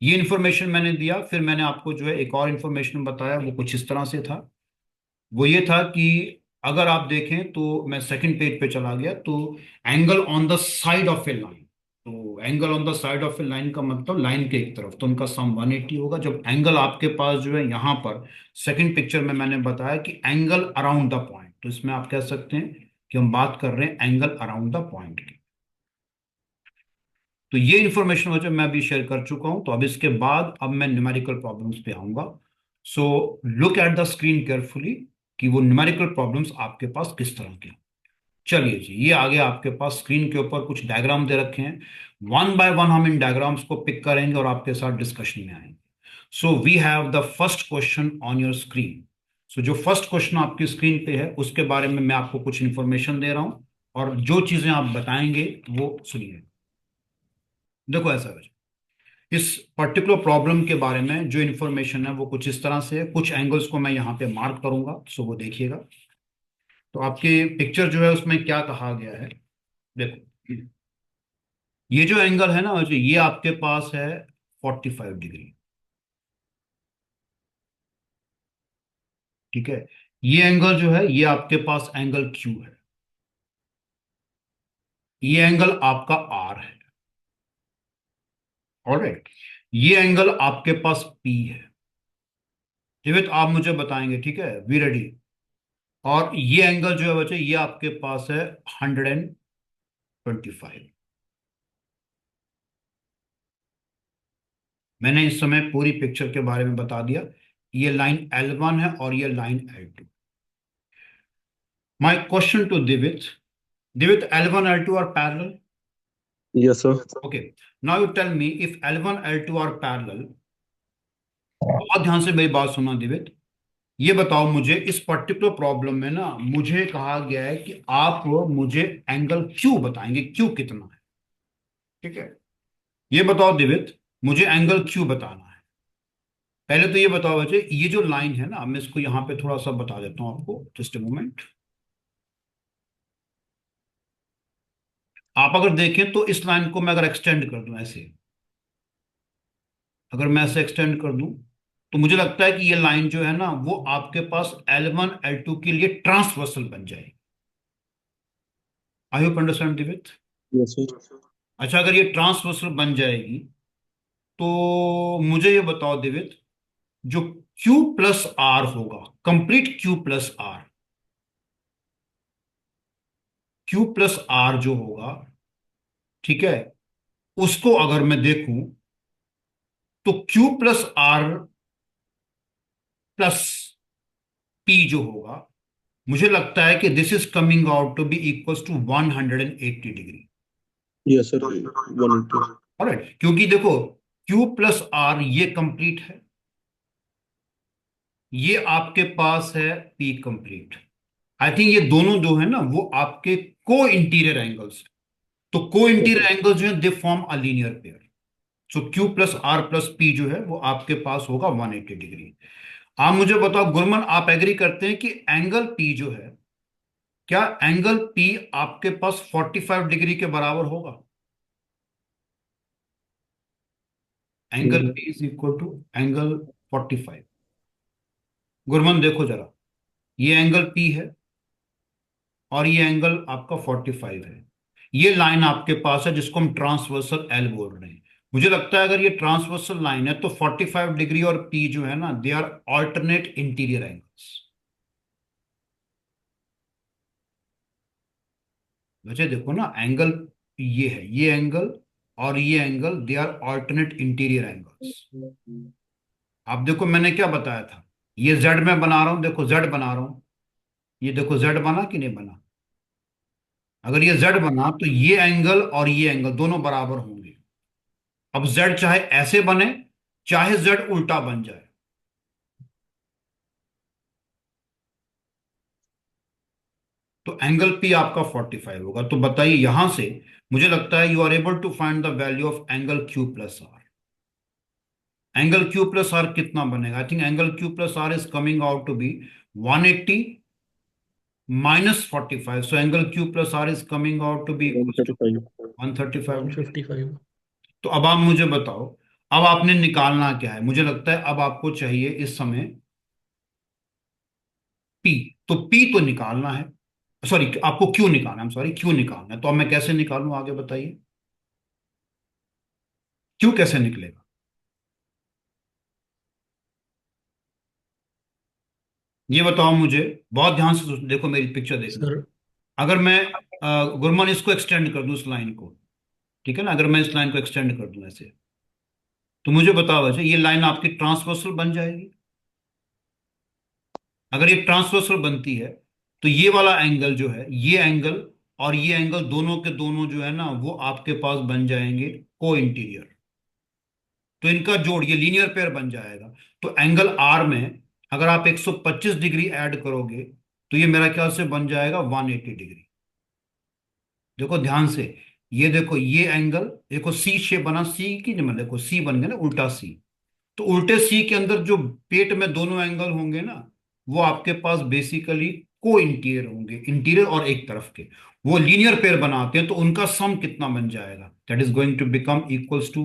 ये इन्फॉर्मेशन मैंने दिया, फिर मैंने आपको जो है एक और इन्फॉर्मेशन बताया, वो कुछ इस तरह से था। वो ये था कि अगर आप देखें तो मैं सेकंड पेज पे चला गया, तो angle on the side of a line, तो angle on the side of a line का मतलब लाइन के एक तरफ, तो उनका सम 180 होगा। जब एंगल आपके पास जो है यहाँ पर सेकंड पिक्चर में मैंने बताया कि एंगल अराउंड द पॉइंट, तो इसमें आप कह सकते हैं कि हम बात कर रहे हैं एंगल अराउंड द पॉइंट की। तो ये इंफॉर्मेशन वजह मैं अभी शेयर कर चुका हूं। तो अब इसके बाद अब मैं न्यूमेरिकल प्रॉब्लम्स पे आऊंगा। So look at the screen carefully कि वो न्यूमेरिकल प्रॉब्लम्स आपके पास किस तरह के हैं। चलिए जी, ये आगे आपके पास स्क्रीन के ऊपर कुछ डायग्राम दे रखे हैं। वन बाय वन हम इन डायग्राम्स को पिक करेंगे और आपके साथ डिस्कशन में आएंगे। So we have the first question on your screen. So जो फर्स्ट क्वेश्चन आपकी स्क्रीन पे है उसके बारे में मैं आपको कुछ इंफॉर्मेशन दे रहा हूं, और जो चीजें आप बताएंगे वो सुनिए। देखो ऐसा है, इस पर्टिकुलर प्रॉब्लम के बारे में जो इन्फॉर्मेशन है वो कुछ इस तरह से है। कुछ एंगल्स को मैं यहाँ पे मार्क करूंगा, सो वो देखिएगा। तो आपके पिक्चर जो है उसमें क्या कहा गया है, देखो ये जो एंगल है ना, जो ये आपके पास है 45 डिग्री, ठीक है। ये एंगल जो है ये आपके पास एंगल क्यू है, ये एंगल आपका आर है, ऑलराइट। ये एंगल आपके पास पी है। जीवित आप मुझे बताएंगे, ठीक है, वी रेडी। और ये एंगल जो है बच्चे ये आपके पास है 125। मैंने इस समय पूरी पिक्चर के बारे में बता दिया। ये लाइन L1 है और ये line L2। My question to Divit, Divit L1 L2 are parallel? Yes, sir. Okay, now you tell me if L1 L2 are parallel. बहुत ध्यान से मेरी बात सुनना दिवित। ये बताओ मुझे, इस पर्टिकुलर प्रॉब्लम में ना मुझे कहा गया है कि आप मुझे एंगल क्यू बताएंगे, क्यू कितना है, ठीक है। ये बताओ दिवित, मुझे एंगल क्यू बताना है। पहले तो ये बताओ बच्चे, ये जो लाइन है ना, मैं इसको यहां पे थोड़ा सा बता देता हूं आपको, जस्ट ए मोमेंट। आप अगर देखें तो इस लाइन को मैं अगर एक्सटेंड कर दूं ऐसे, अगर मैं ऐसे एक्सटेंड कर दूं, तो मुझे लगता है कि ये लाइन जो है ना वो आपके पास L1 L2 के लिए ट्रांसवर्सल बन जाएगी। I hope understand दिवित। Yes, sir. अच्छा, अगर ये ट्रांसवर्सल बन जाएगी तो मुझे ये बताओ दिवित, जो Q प्लस आर होगा, complete Q plus R, Q plus R जो होगा, ठीक है, उसको अगर मैं देखूं तो Q plus R plus P जो होगा, मुझे लगता है कि this is coming out to be equals to 180 degree. Yes, sir. 180. Alright, क्योंकि देखो Q प्लस आर ये कंप्लीट है, ये आपके पास है P कंप्लीट। आई थिंक ये दोनों जो है ना वो आपके को इंटीरियर एंगल्स, तो को इंटीरियर एंगल्स जो है they form a linear pair. So Q plus R plus P जो है वो आपके पास होगा 180 डिग्री। आप मुझे बताओ गुरमन, आप एग्री करते हैं कि एंगल P जो है, क्या एंगल P आपके पास 45 डिग्री के बराबर होगा? Angle P is equal to angle 45। Gurman देखो जरा, ये एंगल P है और ये एंगल आपका 45 है। ये लाइन आपके पास है जिसको हम ट्रांसवर्सल L बोल रहे हैं। मुझे लगता है अगर ये ट्रांसवर्सल लाइन है तो 45 डिग्री और P जो है ना they are alternate interior angles. वैसे देखो ना, एंगल ये है, ये एंगल और ये angle they are alternate interior angles. आप देखो मैंने क्या बताया था, ये जेड में बना रहा हूं, देखो जेड बना रहा हूं, ये देखो जेड बना कि नहीं बना। अगर ये जेड बना तो ये एंगल और ये एंगल दोनों बराबर होंगे। अब जेड चाहे ऐसे बने चाहे जेड उल्टा बन जाए, तो एंगल पी आपका 45 होगा। तो बताइए यहां से, मुझे लगता है you are able to find the value of angle Q plus R. Angle Q plus R कितना बनेगा? I think angle Q plus R is coming out to be 180 minus 45. So angle Q plus R is coming out to be equals to 135. 135. 155. तो अब आप मुझे बताओ, अब आपने निकालना क्या है, मुझे लगता है अब आपको चाहिए इस समय पी। तो पी तो निकालना है, सॉरी आपको क्यू निकालना है, सॉरी क्यू निकालना है। तो अब मैं कैसे निकालूं, आगे बताइए, क्यू कैसे निकलेगा? ये बताओ मुझे, बहुत ध्यान से देखो, मेरी पिक्चर देखना। सर अगर मैं गुरमान इसको एक्सटेंड कर दूं इस लाइन को, ठीक है ना, अगर मैं इस लाइन को एक्सटेंड कर दूं ऐसे, तो मुझे बताओ वैसे ये लाइन आपकी ट्रांसवर्सल बन जाएगी। अगर ये ट्रांसवर्सल बनती है तो ये वाला एंगल जो है, ये एंगल और ये एंगल दोनों के दोनों जो है ना, वो आपके पास बन जाएंगे को इंटीरियर। तो इनका जोड़ ये लीनियर पेयर बन जाएगा। तो एंगल आर में अगर आप 125 डिग्री ऐड करोगे तो ये मेरा ख्याल से बन जाएगा 180 डिग्री। देखो ध्यान से, ये देखो ये एंगल, देखो सी शेप बना, सी की जगह देखो सी बन गया ना, उल्टा सी। तो उल्टे सी के अंदर जो पेट में दोनों एंगल होंगे ना, वो आपके पास बेसिकली को इंटीरियर होंगे, इंटीरियर और एक तरफ के, वो लीनियर पेयर बनाते हैं। तो उनका सम कितना बन जाएगा, that is going to become equals to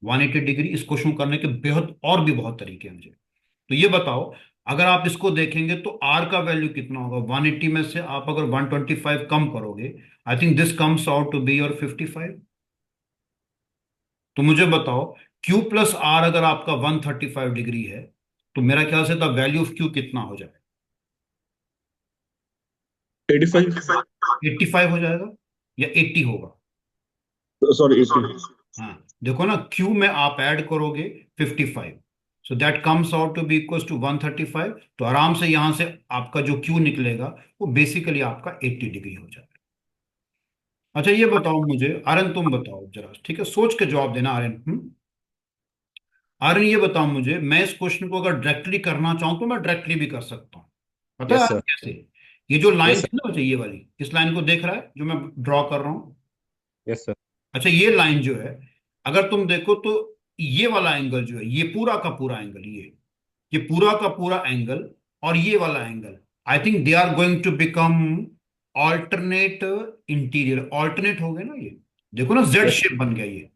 180 degree. इस क्वेश्चन करने के बेहद और भी बहुत तरीके हैं मुझे। तो ये बताओ, अगर आप इसको देखेंगे तो आर का वैल्यू कितना होगा, 180 में से आप अगर 125 कम करोगे, I think this comes out to be your 55। तो मुझे बताओ, Q प्लस आर अगर आपका 135 डिग्री है, तो मेरा ख्याल से द वैल्यू ऑफ Q कितना हो जाएगा? 85, 85 हो जाएगा या 80 होगा? सॉरी 80। हाँ, देखो ना, Q में आप ऐड करोगे 55, so that comes out to be equal to 135। तो आराम से यहां से आपका जो Q निकलेगा वो बेसिकली आपका 80 डिग्री हो जाएगा। अच्छा ये बताओ मुझे आर्यन, तुम बताओ जरा, ठीक है, सोच के जवाब देना आर्यन। आर्यन ये बताओ मुझे, मैं इस क्वेश्चन को अगर डायरेक्टली करना चाहूं तो मैं डायरेक्टली भी कर सकता हूँ। पता है यस आर्यन सर। कैसे? ये जो लाइन यस थी सर। ना बच्चा, ये वाली, इस लाइन को देख रहा है जो मैं ड्रॉ कर रहा हूँ? Yes sir. अच्छा ये लाइन जो है, अगर तुम देखो तो ये वाला एंगल जो है, ये पूरा का पूरा एंगल, ये पूरा का पूरा एंगल और ये वाला angle, I think they are going to become alternate interior. Alternate हो गए ना ये, देखो ना जेड यस शेप बन गया ये।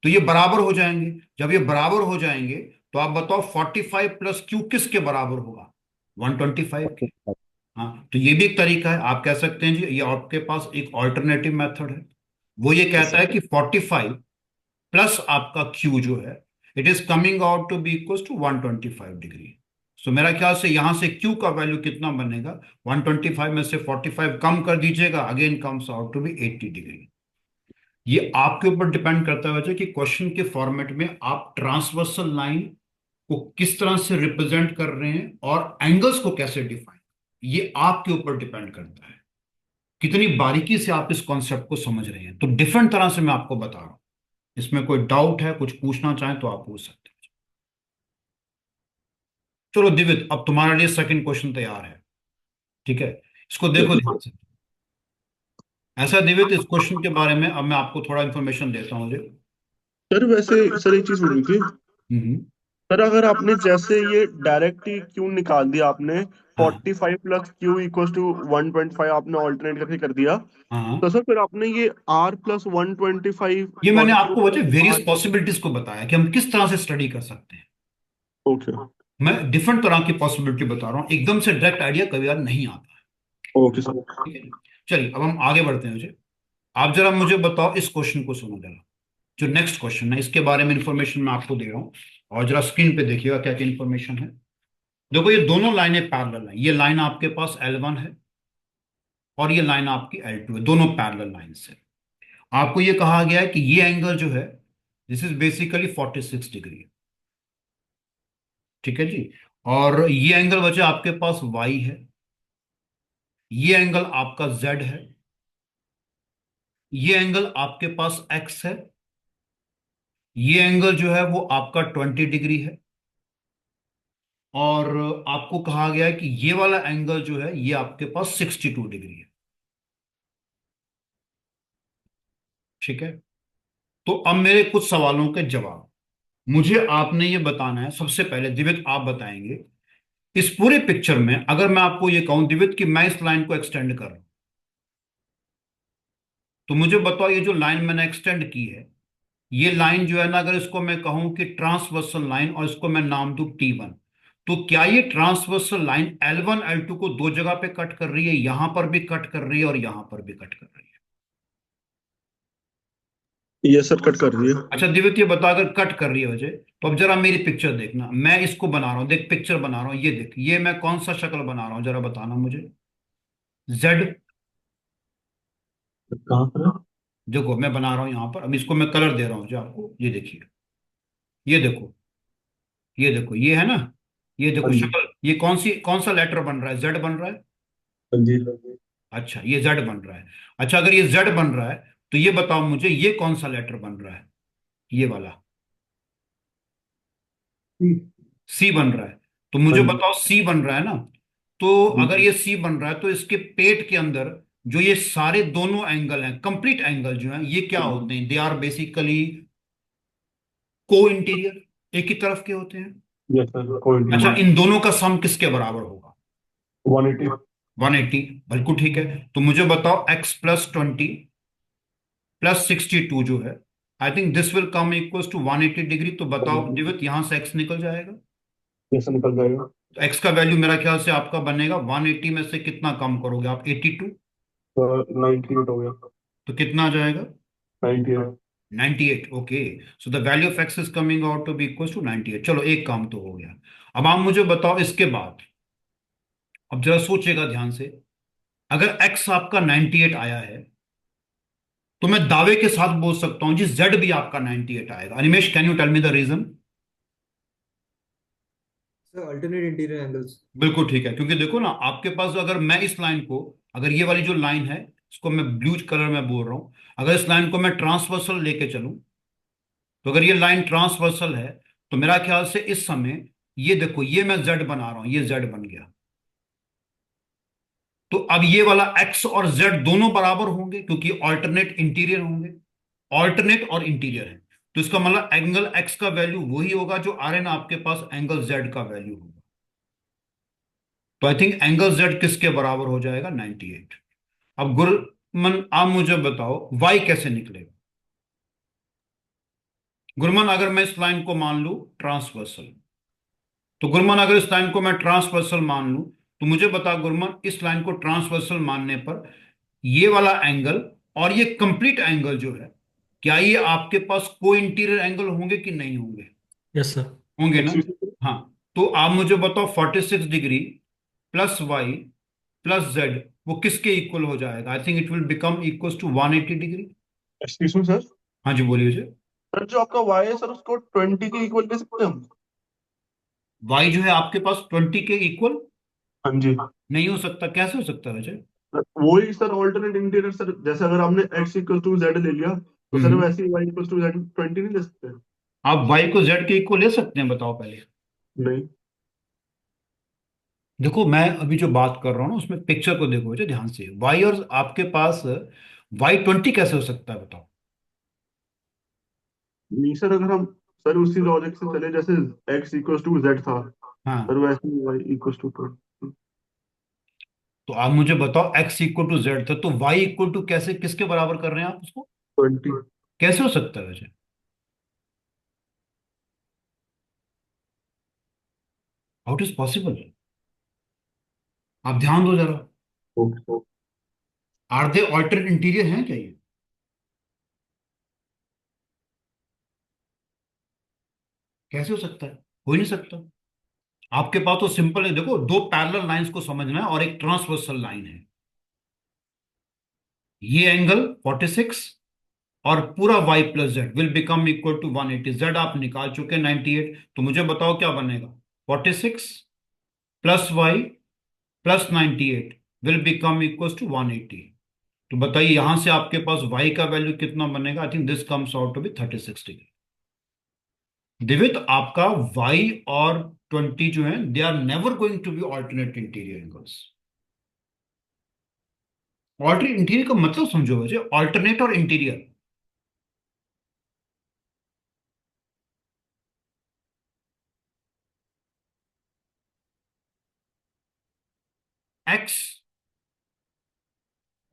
तो ये बराबर हो जाएंगे। जब ये बराबर हो जाएंगे तो आप बताओ 45 प्लस क्यू किसके बराबर होगा? 125 के। सर। हाँ, तो ये भी एक तरीका है, आप कह सकते हैं जी ये आपके पास एक ऑल्टरनेटिव मेथड है। वो ये यस कहता सर। है कि 45 प्लस आपका क्यू जो है, it is coming out to be equal to 125 degree. So मेरा ख्याल से यहां से क्यू का वैल्यू कितना बनेगा, 125 में से 45 कम कर दीजिएगा, again comes out to be 80 degree. ये आपके ऊपर डिपेंड करता है वजह कि क्वेश्चन के फॉर्मेट में आप ट्रांसवर्सल लाइन को किस तरह से रिप्रेजेंट कर रहे हैं और एंगल्स को कैसे डिफाइन, ये आपके ऊपर डिपेंड करता है कितनी बारीकी से आप इस कॉन्सेप्ट को समझ रहे हैं। तो डिफरेंट तरह से मैं आपको बता रहा हूं, इसमें कोई डाउट है, कुछ पूछना चाहें तो आप पूछ सकते हैं। चलो दिवित, अब तुम्हारे लिए सेकंड क्वेश्चन तैयार है, ठीक है, इसको देखो ध्यान से। ऐसा दिवित, इस क्वेश्चन के बारे में अब मैं आपको थोड़ा इंफॉर्मेशन देता हूँ मुझे। सर वैसे सर एक चीज पूछनी थी। हम्म। सर अगर आपने जैसे ये डायरेक्ट ही क्यू निकाल दिया आपने, हाँ 45 प्लस क्यू इक्वल टू 125 आपने ऑल्टरनेट करके कर दिया, हाँ, तो सर फिर आपने ये आर प्लस 125 ये मैंने और आपको क्यू वजह वेरियस आर। पॉसिबिलिटीज को बताया कि हम किस तरह से स्टडी कर सकते हैं। ओके। मैं डिफरेंट तरह की पॉसिबिलिटी बता रहा हूँ, एकदम से डायरेक्ट आइडिया कभी यार नहीं आता है। Okay sir. ठीक है, चलिए अब हम आगे बढ़ते हैं। मुझे आप जरा मुझे बताओ, इस क्वेश्चन को सुनो जरा, जो नेक्स्ट क्वेश्चन है इसके बारे में इंफॉर्मेशन मैं आपको दे रहा हूँ, और जरा स्क्रीन पे देखिएगा क्या क्या इंफॉर्मेशन है। देखो ये दोनों लाइनें पैरेलल हैं, ये लाइन आपके पास L1 है और ये लाइन आपकी L2 है, दोनों पैरेलल लाइन है। आपको ये कहा गया है कि ये एंगल जो है, दिस इज बेसिकली 46 डिग्री, ठीक है जी। और ये एंगल बचे आपके पास Y है, ये एंगल आपका Z है, ये एंगल आपके पास X है, ये एंगल जो है वो आपका 20 डिग्री है, और आपको कहा गया है कि ये वाला एंगल जो है ये आपके पास 62 डिग्री है, ठीक है। तो अब मेरे कुछ सवालों के जवाब, मुझे आपने ये बताना है। सबसे पहले दिव्य आप बताएंगे, इस पूरे पिक्चर में अगर मैं आपको ये कहूं दिव्य कि मैं इस लाइन को एक्सटेंड कर रहा हूं, तो मुझे बताओ ये जो लाइन मैंने एक्सटेंड की है, ये लाइन जो है ना, अगर इसको मैं कहूं कि ट्रांसवर्सल लाइन और इसको मैं नाम दूं T1, तो क्या ये ट्रांसवर्सल लाइन L1 L2 को दो जगह पे कट कर रही है, यहां पर भी कट कर रही है और यहां पर भी कट कर रही है? ये सर कट कर रही है। अच्छा दिव्य, ये बता, अगर कट कर रही है वजह, तो अब जरा मेरी पिक्चर देखना, मैं इसको बना रहा हूं, देख पिक्चर बना रहा हूं, ये देख, ये मैं कौन सा शक्ल बना रहा हूं, जरा बताना मुझे। जेड, कहाँ पर है? देखो मैं बना रहा हूं यहां पर, अब इसको मैं कलर दे रहा हूं जो आपको, ये देखिए, ये देखो, ये देखो, ये है ना, ये देखो हाँ जी। शक्ल, ये कौन सा लेटर बन रहा है, जेड बन रहा है। हाँ जी। अच्छा ये जेड बन रहा है। अच्छा अगर ये जेड बन रहा है, तो ये बताओ मुझे ये कौन सा लेटर बन रहा है, ये वाला सी बन रहा है। तो हाँ मुझे जी। बताओ सी बन रहा है ना, तो अगर ये सी बन रहा है तो इसके पेट के अंदर जो ये सारे दोनों एंगल हैं, कंप्लीट एंगल जो हैं, ये क्या होते हैं, दे आर बेसिकली को इंटीरियर, एक ही तरफ के होते हैं। यस सर, कोई अच्छा नहीं। इन दोनों का सम किसके बराबर होगा? 180। 180, बिल्कुल ठीक है। तो मुझे बताओ x+20 +62 जो है, I think this will come equal to 180 degree. तो बताओ दिवित, यहां से x निकल जाएगा, कैसे निकल जाएगा? तो x का वैल्यू मेरा ख्याल से आपका बनेगा 180 में से कितना कम करोगे आप, 82, तो 98 हो गया। तो कितना आ जाएगा? 98। 98, okay. So the value of x is coming out to be equal to 98। चलो एक काम तो हो गया। अब आप मुझे बताओ इसके बाद, अब जरा सोचेगा ध्यान से, अगर x आपका 98 आया है, तो मैं दावे के साथ बोल सकता हूं जी z भी आपका 98 आएगा। Animesh, can you tell me the reason? Sir alternate interior angles. बिल्कुल ठीक है, क्योंकि देखो ना आपके पास, अगर मैं इस लाइन को, अगर ये वाली जो लाइन है, इसको मैं ब्लू कलर में बोल रहा हूं, अगर इस लाइन को मैं ट्रांसवर्सल लेके चलूं, तो अगर ये लाइन ट्रांसवर्सल है, तो मेरा ख्याल से इस समय, ये देखो, ये मैं जेड बना रहा हूं, ये जेड बन गया, तो अब ये वाला एक्स और जेड दोनों बराबर होंगे क्योंकि ऑल्टरनेट इंटीरियर होंगे, ऑल्टरनेट और इंटीरियर है। तो इसका मतलब एंगल एक्स का वैल्यू वही होगा जो आ रहे ना आपके पास एंगल जेड का वैल्यू होगा। तो आई थिंक एंगल जेड किसके बराबर हो जाएगा, 98। अब गुरमन आप मुझे बताओ वाई कैसे निकलेगा? गुरमन अगर मैं इस लाइन को मान लूं ट्रांसवर्सल, तो गुरमन अगर इस लाइन को मैं ट्रांसवर्सल मान लूं, तो मुझे बता गुरमन, इस लाइन को ट्रांसवर्सल मानने पर ये वाला एंगल और ये कंप्लीट एंगल जो है, क्या ये आपके पास को इंटीरियर एंगल होंगे कि नहीं होंगे? Yes sir. होंगे ना। Excuse me? हाँ, तो आप मुझे बताओ 46 degree plus Y plus Z वो किसके इक्वल हो जाएगा? I think it will become equal to 180 degree. Excuse me, sir. हाँ जी बोलिए जी। सर जो आपका वाई है सर, उसको 20 के इक्वल ले सकते हैं हम? वाई जो है आपके पास 20 के इक्वल हाँ जी। नहीं हो सकता, कैसे हो सकता है वैसे? वही सर ऑल्टरनेट इंटीरियर सर, जैसे अगर आपने x इक्वल टू जेड ले लिया, तो सर हम्म। वैसे ही y इक्वल टू जेड 20 नहीं ले सकते? आप वाई को जेड के इक्वल ले सकते हैं, बताओ पहले। नहीं। देखो मैं अभी जो बात कर रहा हूँ ना, उसमें पिक्चर को देखो जो ध्यान से, वाई और आपके पास y20 कैसे हो सकता है बताओ? नहीं सर, अगर हम सर उसी लॉजिक से चले जैसे x इक्वल टू जेड था, हाँ, सर वैसे ही y इक्वल टू 20। तो आप मुझे बताओ x इक्वल टू जेड था, तो y इक्वल टू कैसे, किसके बराबर कर रहे हैं आप उसको? कैसे हो सकता है वैसे? How it is possible? आप ध्यान दो जरा, okay. Are they alternate interior हैं क्या ये? कैसे हो सकता है? हो ही नहीं सकता। आपके पास तो सिंपल है, देखो दो पैरेलल लाइंस को समझना है और एक ट्रांसवर्सल लाइन है, ये एंगल 46 और पूरा y plus Z will become equal to 180। Z आप निकाल चुके 98, तो मुझे बताओ क्या बनेगा, 46 plus Y plus 98 will become equal to 180। तो बताइए यहां से आपके पास y का वैल्यू कितना बनेगा? I think this comes out to be 36 degree. Divit आपका y और 20 जो है, they are never going to be alternate interior angles. Alternate interior का मतलब समझो वैसे, ऑल्टरनेट और इंटीरियर। x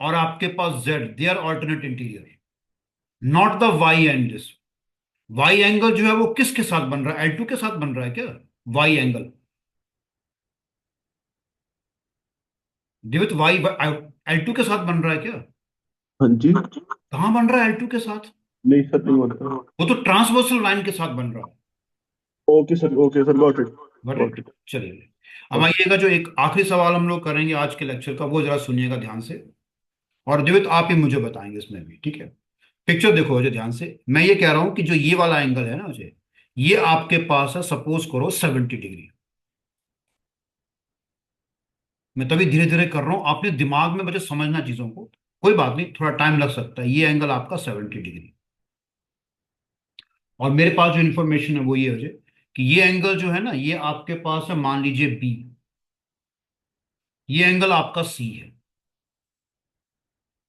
और आपके पास z, they are alternate interior, not the y and this. Y angle जो है वो किसके साथ बन रहा है, L2 के साथ बन रहा है क्या वाई एंगल? दिवित वाई L2 के साथ बन रहा है क्या? हाँ जी। कहाँ बन रहा है L2 के साथ? नहीं सर, नहीं बनता। वो तो ट्रांसवर्सल लाइन के साथ बन रहा है। Okay sir, got it. Got got it. It. चलिए, अब आइएगा, जो एक आखिरी सवाल हम लोग करेंगे आज के लेक्चर का, वो जरा सुनिएगा ध्यान से। और दिवित आप ही मुझे बताएंगे इसमें भी, ठीक है? पिक्चर देखो मुझे ध्यान से। मैं ये कह रहा हूं कि जो ये वाला एंगल है ना मुझे, ये आपके पास है, सपोज करो 70 डिग्री। मैं तभी धीरे धीरे कर रहा हूं, आपने दिमाग में मुझे समझना चीजों को। कोई बात नहीं, थोड़ा टाइम लग सकता है। ये एंगल आपका 70 डिग्री, और मेरे पास जो इन्फॉर्मेशन है वो ये हो जाए कि ये एंगल जो है ना, ये आपके पास है, मान लीजिए बी। ये एंगल आपका सी है,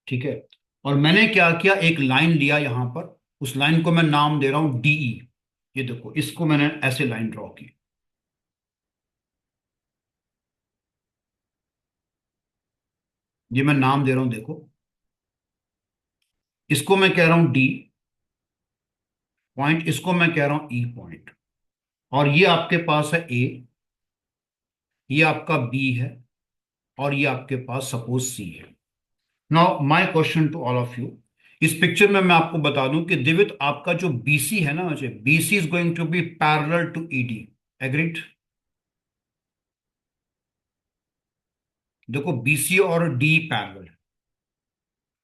ठीक है? और मैंने क्या किया, एक लाइन लिया यहां पर, उस लाइन को मैं नाम दे रहा हूं डीई। ये देखो, इसको मैंने ऐसे लाइन ड्रॉ की। ये मैं नाम दे रहा हूं, देखो, इसको मैं कह रहा हूं डी पॉइंट, इसको मैं कह रहा हूं ई पॉइंट। और ये आपके पास है ए, ये आपका बी है, और ये आपके पास सपोज सी है। Now my question to all of you, इस पिक्चर में मैं आपको बता दूं कि दिवित आपका जो बीसी है ना मुझे, BC is going to be parallel to ED. Agreed? देखो, बीसी और डी पैरेलल।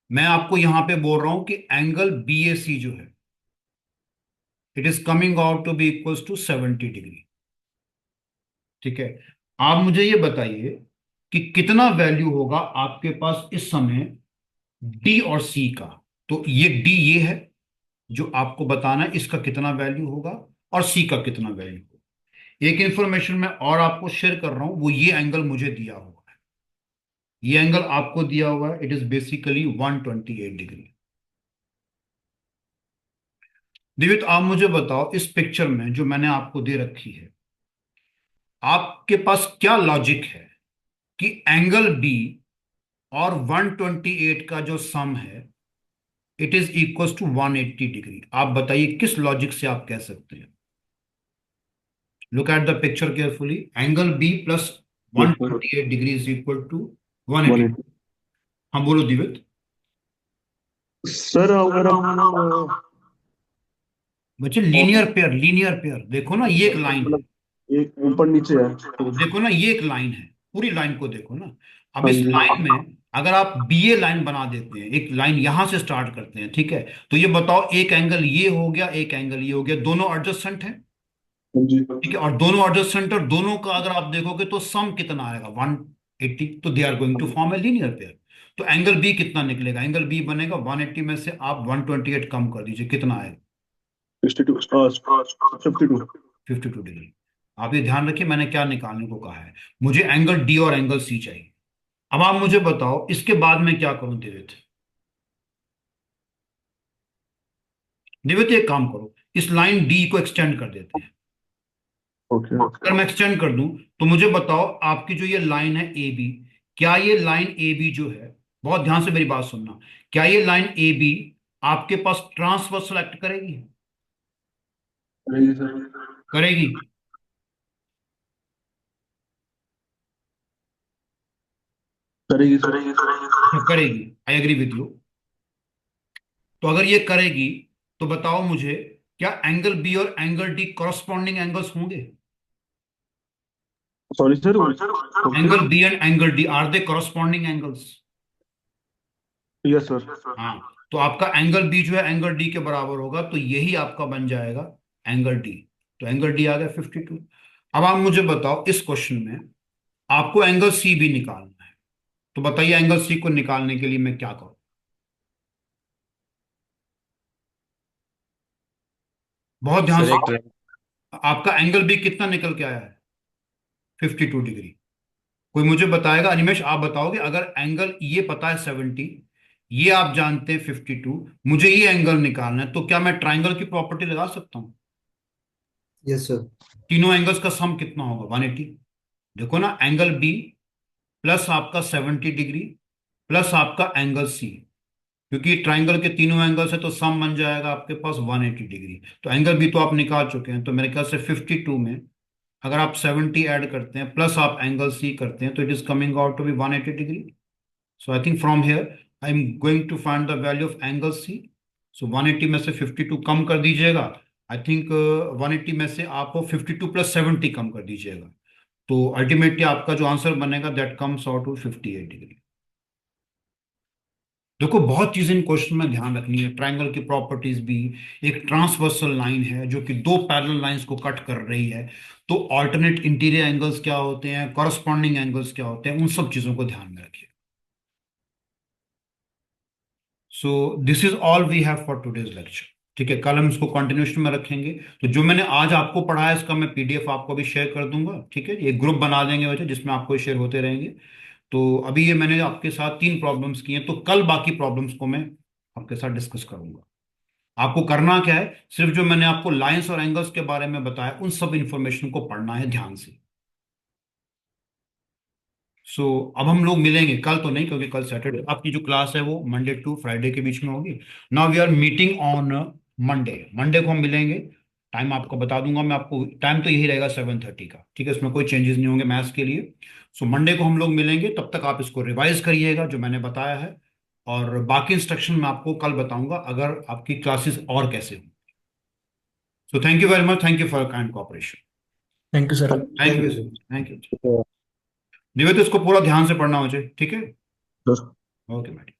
मैं आपको यहां पे बोल रहा हूं कि एंगल बीएसी जो है, it is coming out to be equals to 70 degree. ठीक है? आप मुझे ये बताइए कि कितना वैल्यू होगा आपके पास इस समय डी और सी का। तो ये डी ये है जो आपको बताना है, इसका कितना वैल्यू होगा और सी का कितना वैल्यू होगा। एक इंफॉर्मेशन मैं और आपको शेयर कर रहा हूं, वो ये एंगल मुझे दिया हुआ है। ये एंगल आपको दिया हुआ है, इट इज बेसिकली 128 डिग्री। दिवित आप मुझे बताओ, इस पिक्चर में जो मैंने आपको दे रखी है, आपके पास क्या लॉजिक है कि एंगल बी और 128 का जो सम है, it is equal to 180 degree? आप बताइए किस लॉजिक से आप कह सकते हैं? Look at the picture carefully. Angle B plus yes sir. 128 degree is equal to 180। 180। हाँ बोलो दिवित। सर अगर हम बच्चे, लीनियर पेयर, लीनियर पेयर देखो ना, ये एक लाइन है। मतलब एक ऊपर नीचे है तो। देखो ना, ये एक लाइन है, पूरी लाइन को देखो ना। अब हाँ इस जी। लाइन में अगर आप बीए लाइन बना देते हैं, एक लाइन यहां से स्टार्ट करते हैं, ठीक है? तो ये बताओ, एक एंगल ये हो गया, एक एंगल ये हो गया, दोनों एडजस्टेंट है, हाँ जी। ठीक है? और दोनों एडजस्टेंट, और दोनों का अगर आप देखोगे तो सम कितना आएगा, 180। तो they are going to form a linear pair. तो एंगल बी कितना निकलेगा? एंगल बी बनेगा 180 में से आप 128 कम कर दीजिए, कितना आएगा? 62, 52। 52 डिग्री। आप ये ध्यान रखिए, मैंने क्या निकालने को कहा है। मुझे एंगल डी और एंगल सी चाहिए। अब आप मुझे बताओ, इसके बाद मैं क्या करूं दिवित? दिवित एक काम करो, इस लाइन डी को एक्सटेंड कर देते हैं। ओके। अगर मैं एक्सटेंड कर दूं, तो मुझे बताओ, आपकी जो ये लाइन है ए बी, क्या ये लाइन ए बी जो है, बहुत ध्यान से मेरी बात सुनना, क्या ये लाइन ए बी आपके पास ट्रांसवर्स सेलेक्ट करेगी? करेगी सर। करेगी? करेगी सर। हाँ, करेगी। I agree with you. तो अगर ये करेगी, तो बताओ मुझे, क्या एंगल बी और एंगल डी कॉरस्पॉन्डिंग एंगल्स होंगे? Sorry sir. Okay. Angle B and angle D, are they corresponding angles? Yes sir. हाँ। तो आपका एंगल बी जो है एंगल डी के बराबर होगा, तो यही आपका बन जाएगा एंगल डी। तो एंगल डी आ गया 52। अब आप मुझे बताओ, इस क्वेश्चन में आपको एंगल सी भी निकालना है। तो बताइए, एंगल सी को निकालने के लिए मैं क्या करूं? बहुत ध्यान सर से। एक ट्राई। आपका एंगल बी कितना निकल के आया है? 52 डिग्री। कोई मुझे बताएगा? अनिमेश आप बताओगे, अगर एंगल ये पता है 70, ये आप जानते हैं 52, मुझे ये एंगल निकालना है, तो क्या मैं ट्राइंगल की प्रॉपर्टी लगा सकता हूँ? Yes, sir. तीनों एंगल्स का सम कितना होगा? 180। देखो ना, एंगल बी प्लस आपका 70 डिग्री प्लस आपका एंगल सी, क्योंकि ट्राइंगल के तीनों एंगल से तो सम बन जाएगा आपके पास 180 डिग्री। तो एंगल भी तो आप निकाल चुके हैं, तो मेरे ख्याल से 52 में अगर आप 70 ऐड करते हैं प्लस आप एंगल सी करते हैं तो it is coming out to be 180 degree. So I think from here I am going to find the value of angle C. So 180 में से 52 कम कर दीजिएगा। आई थिंक 180 में से आप 52 प्लस 70 कम कर दीजिएगा, तो अल्टीमेटली आपका जो आंसर बनेगा that comes out to 58 degree. देखो बहुत चीजें इन क्वेश्चन में ध्यान रखनी है, ट्रायंगल की प्रॉपर्टीज भी। एक ट्रांसवर्सल लाइन है जो कि दो पैरेलल लाइंस को कट कर रही है, तो ऑल्टरनेट इंटीरियर एंगल्स क्या होते हैं, कॉरस्पॉन्डिंग एंगल्स क्या होते हैं, उन सब चीजों को ध्यान में रखिए। So this is all we have for today's lecture. ठीक है, कल हम इसको कंटिन्यूशन में रखेंगे। तो जो मैंने आज आपको पढ़ाया इसका मैं पीडीएफ आपको भी शेयर कर दूंगा। ठीक है, ये ग्रुप बना देंगे वैसे जिसमें आपको शेयर होते रहेंगे। तो अभी ये मैंने आपके साथ 3 प्रॉब्लम्स की हैं, तो कल बाकी प्रॉब्लम्स को मैं आपके साथ डिस्कस करूंगा। आपको करना क्या है, सिर्फ जो मैंने आपको लाइंस और एंगल्स के बारे में बताया उन सब इंफॉर्मेशन को पढ़ना है ध्यान से। सो अब हम लोग मिलेंगे कल, तो नहीं क्योंकि कल सैटरडे, आपकी जो क्लास है वो मंडे टू फ्राइडे के बीच में होगी। Now we are meeting on Monday. Monday को हम मिलेंगे, टाइम आपको बता दूंगा मैं आपको। टाइम तो यही रहेगा 7:30 का। ठीक है, इसमें कोई चेंजेस नहीं होंगे मैथ्स के लिए। सो मंडे को हम लोग मिलेंगे, तब तक आप इसको रिवाइज करिएगा जो मैंने बताया है, और बाकी इंस्ट्रक्शन मैं आपको कल बताऊंगा अगर आपकी क्लासेस और कैसे हो। So thank you very much, thank you for kind cooperation. Thank you sir. Thank you, thank you. निवेदित, इसको पूरा ध्यान से पढ़ना मुझे, ठीक है? Sir okay madam.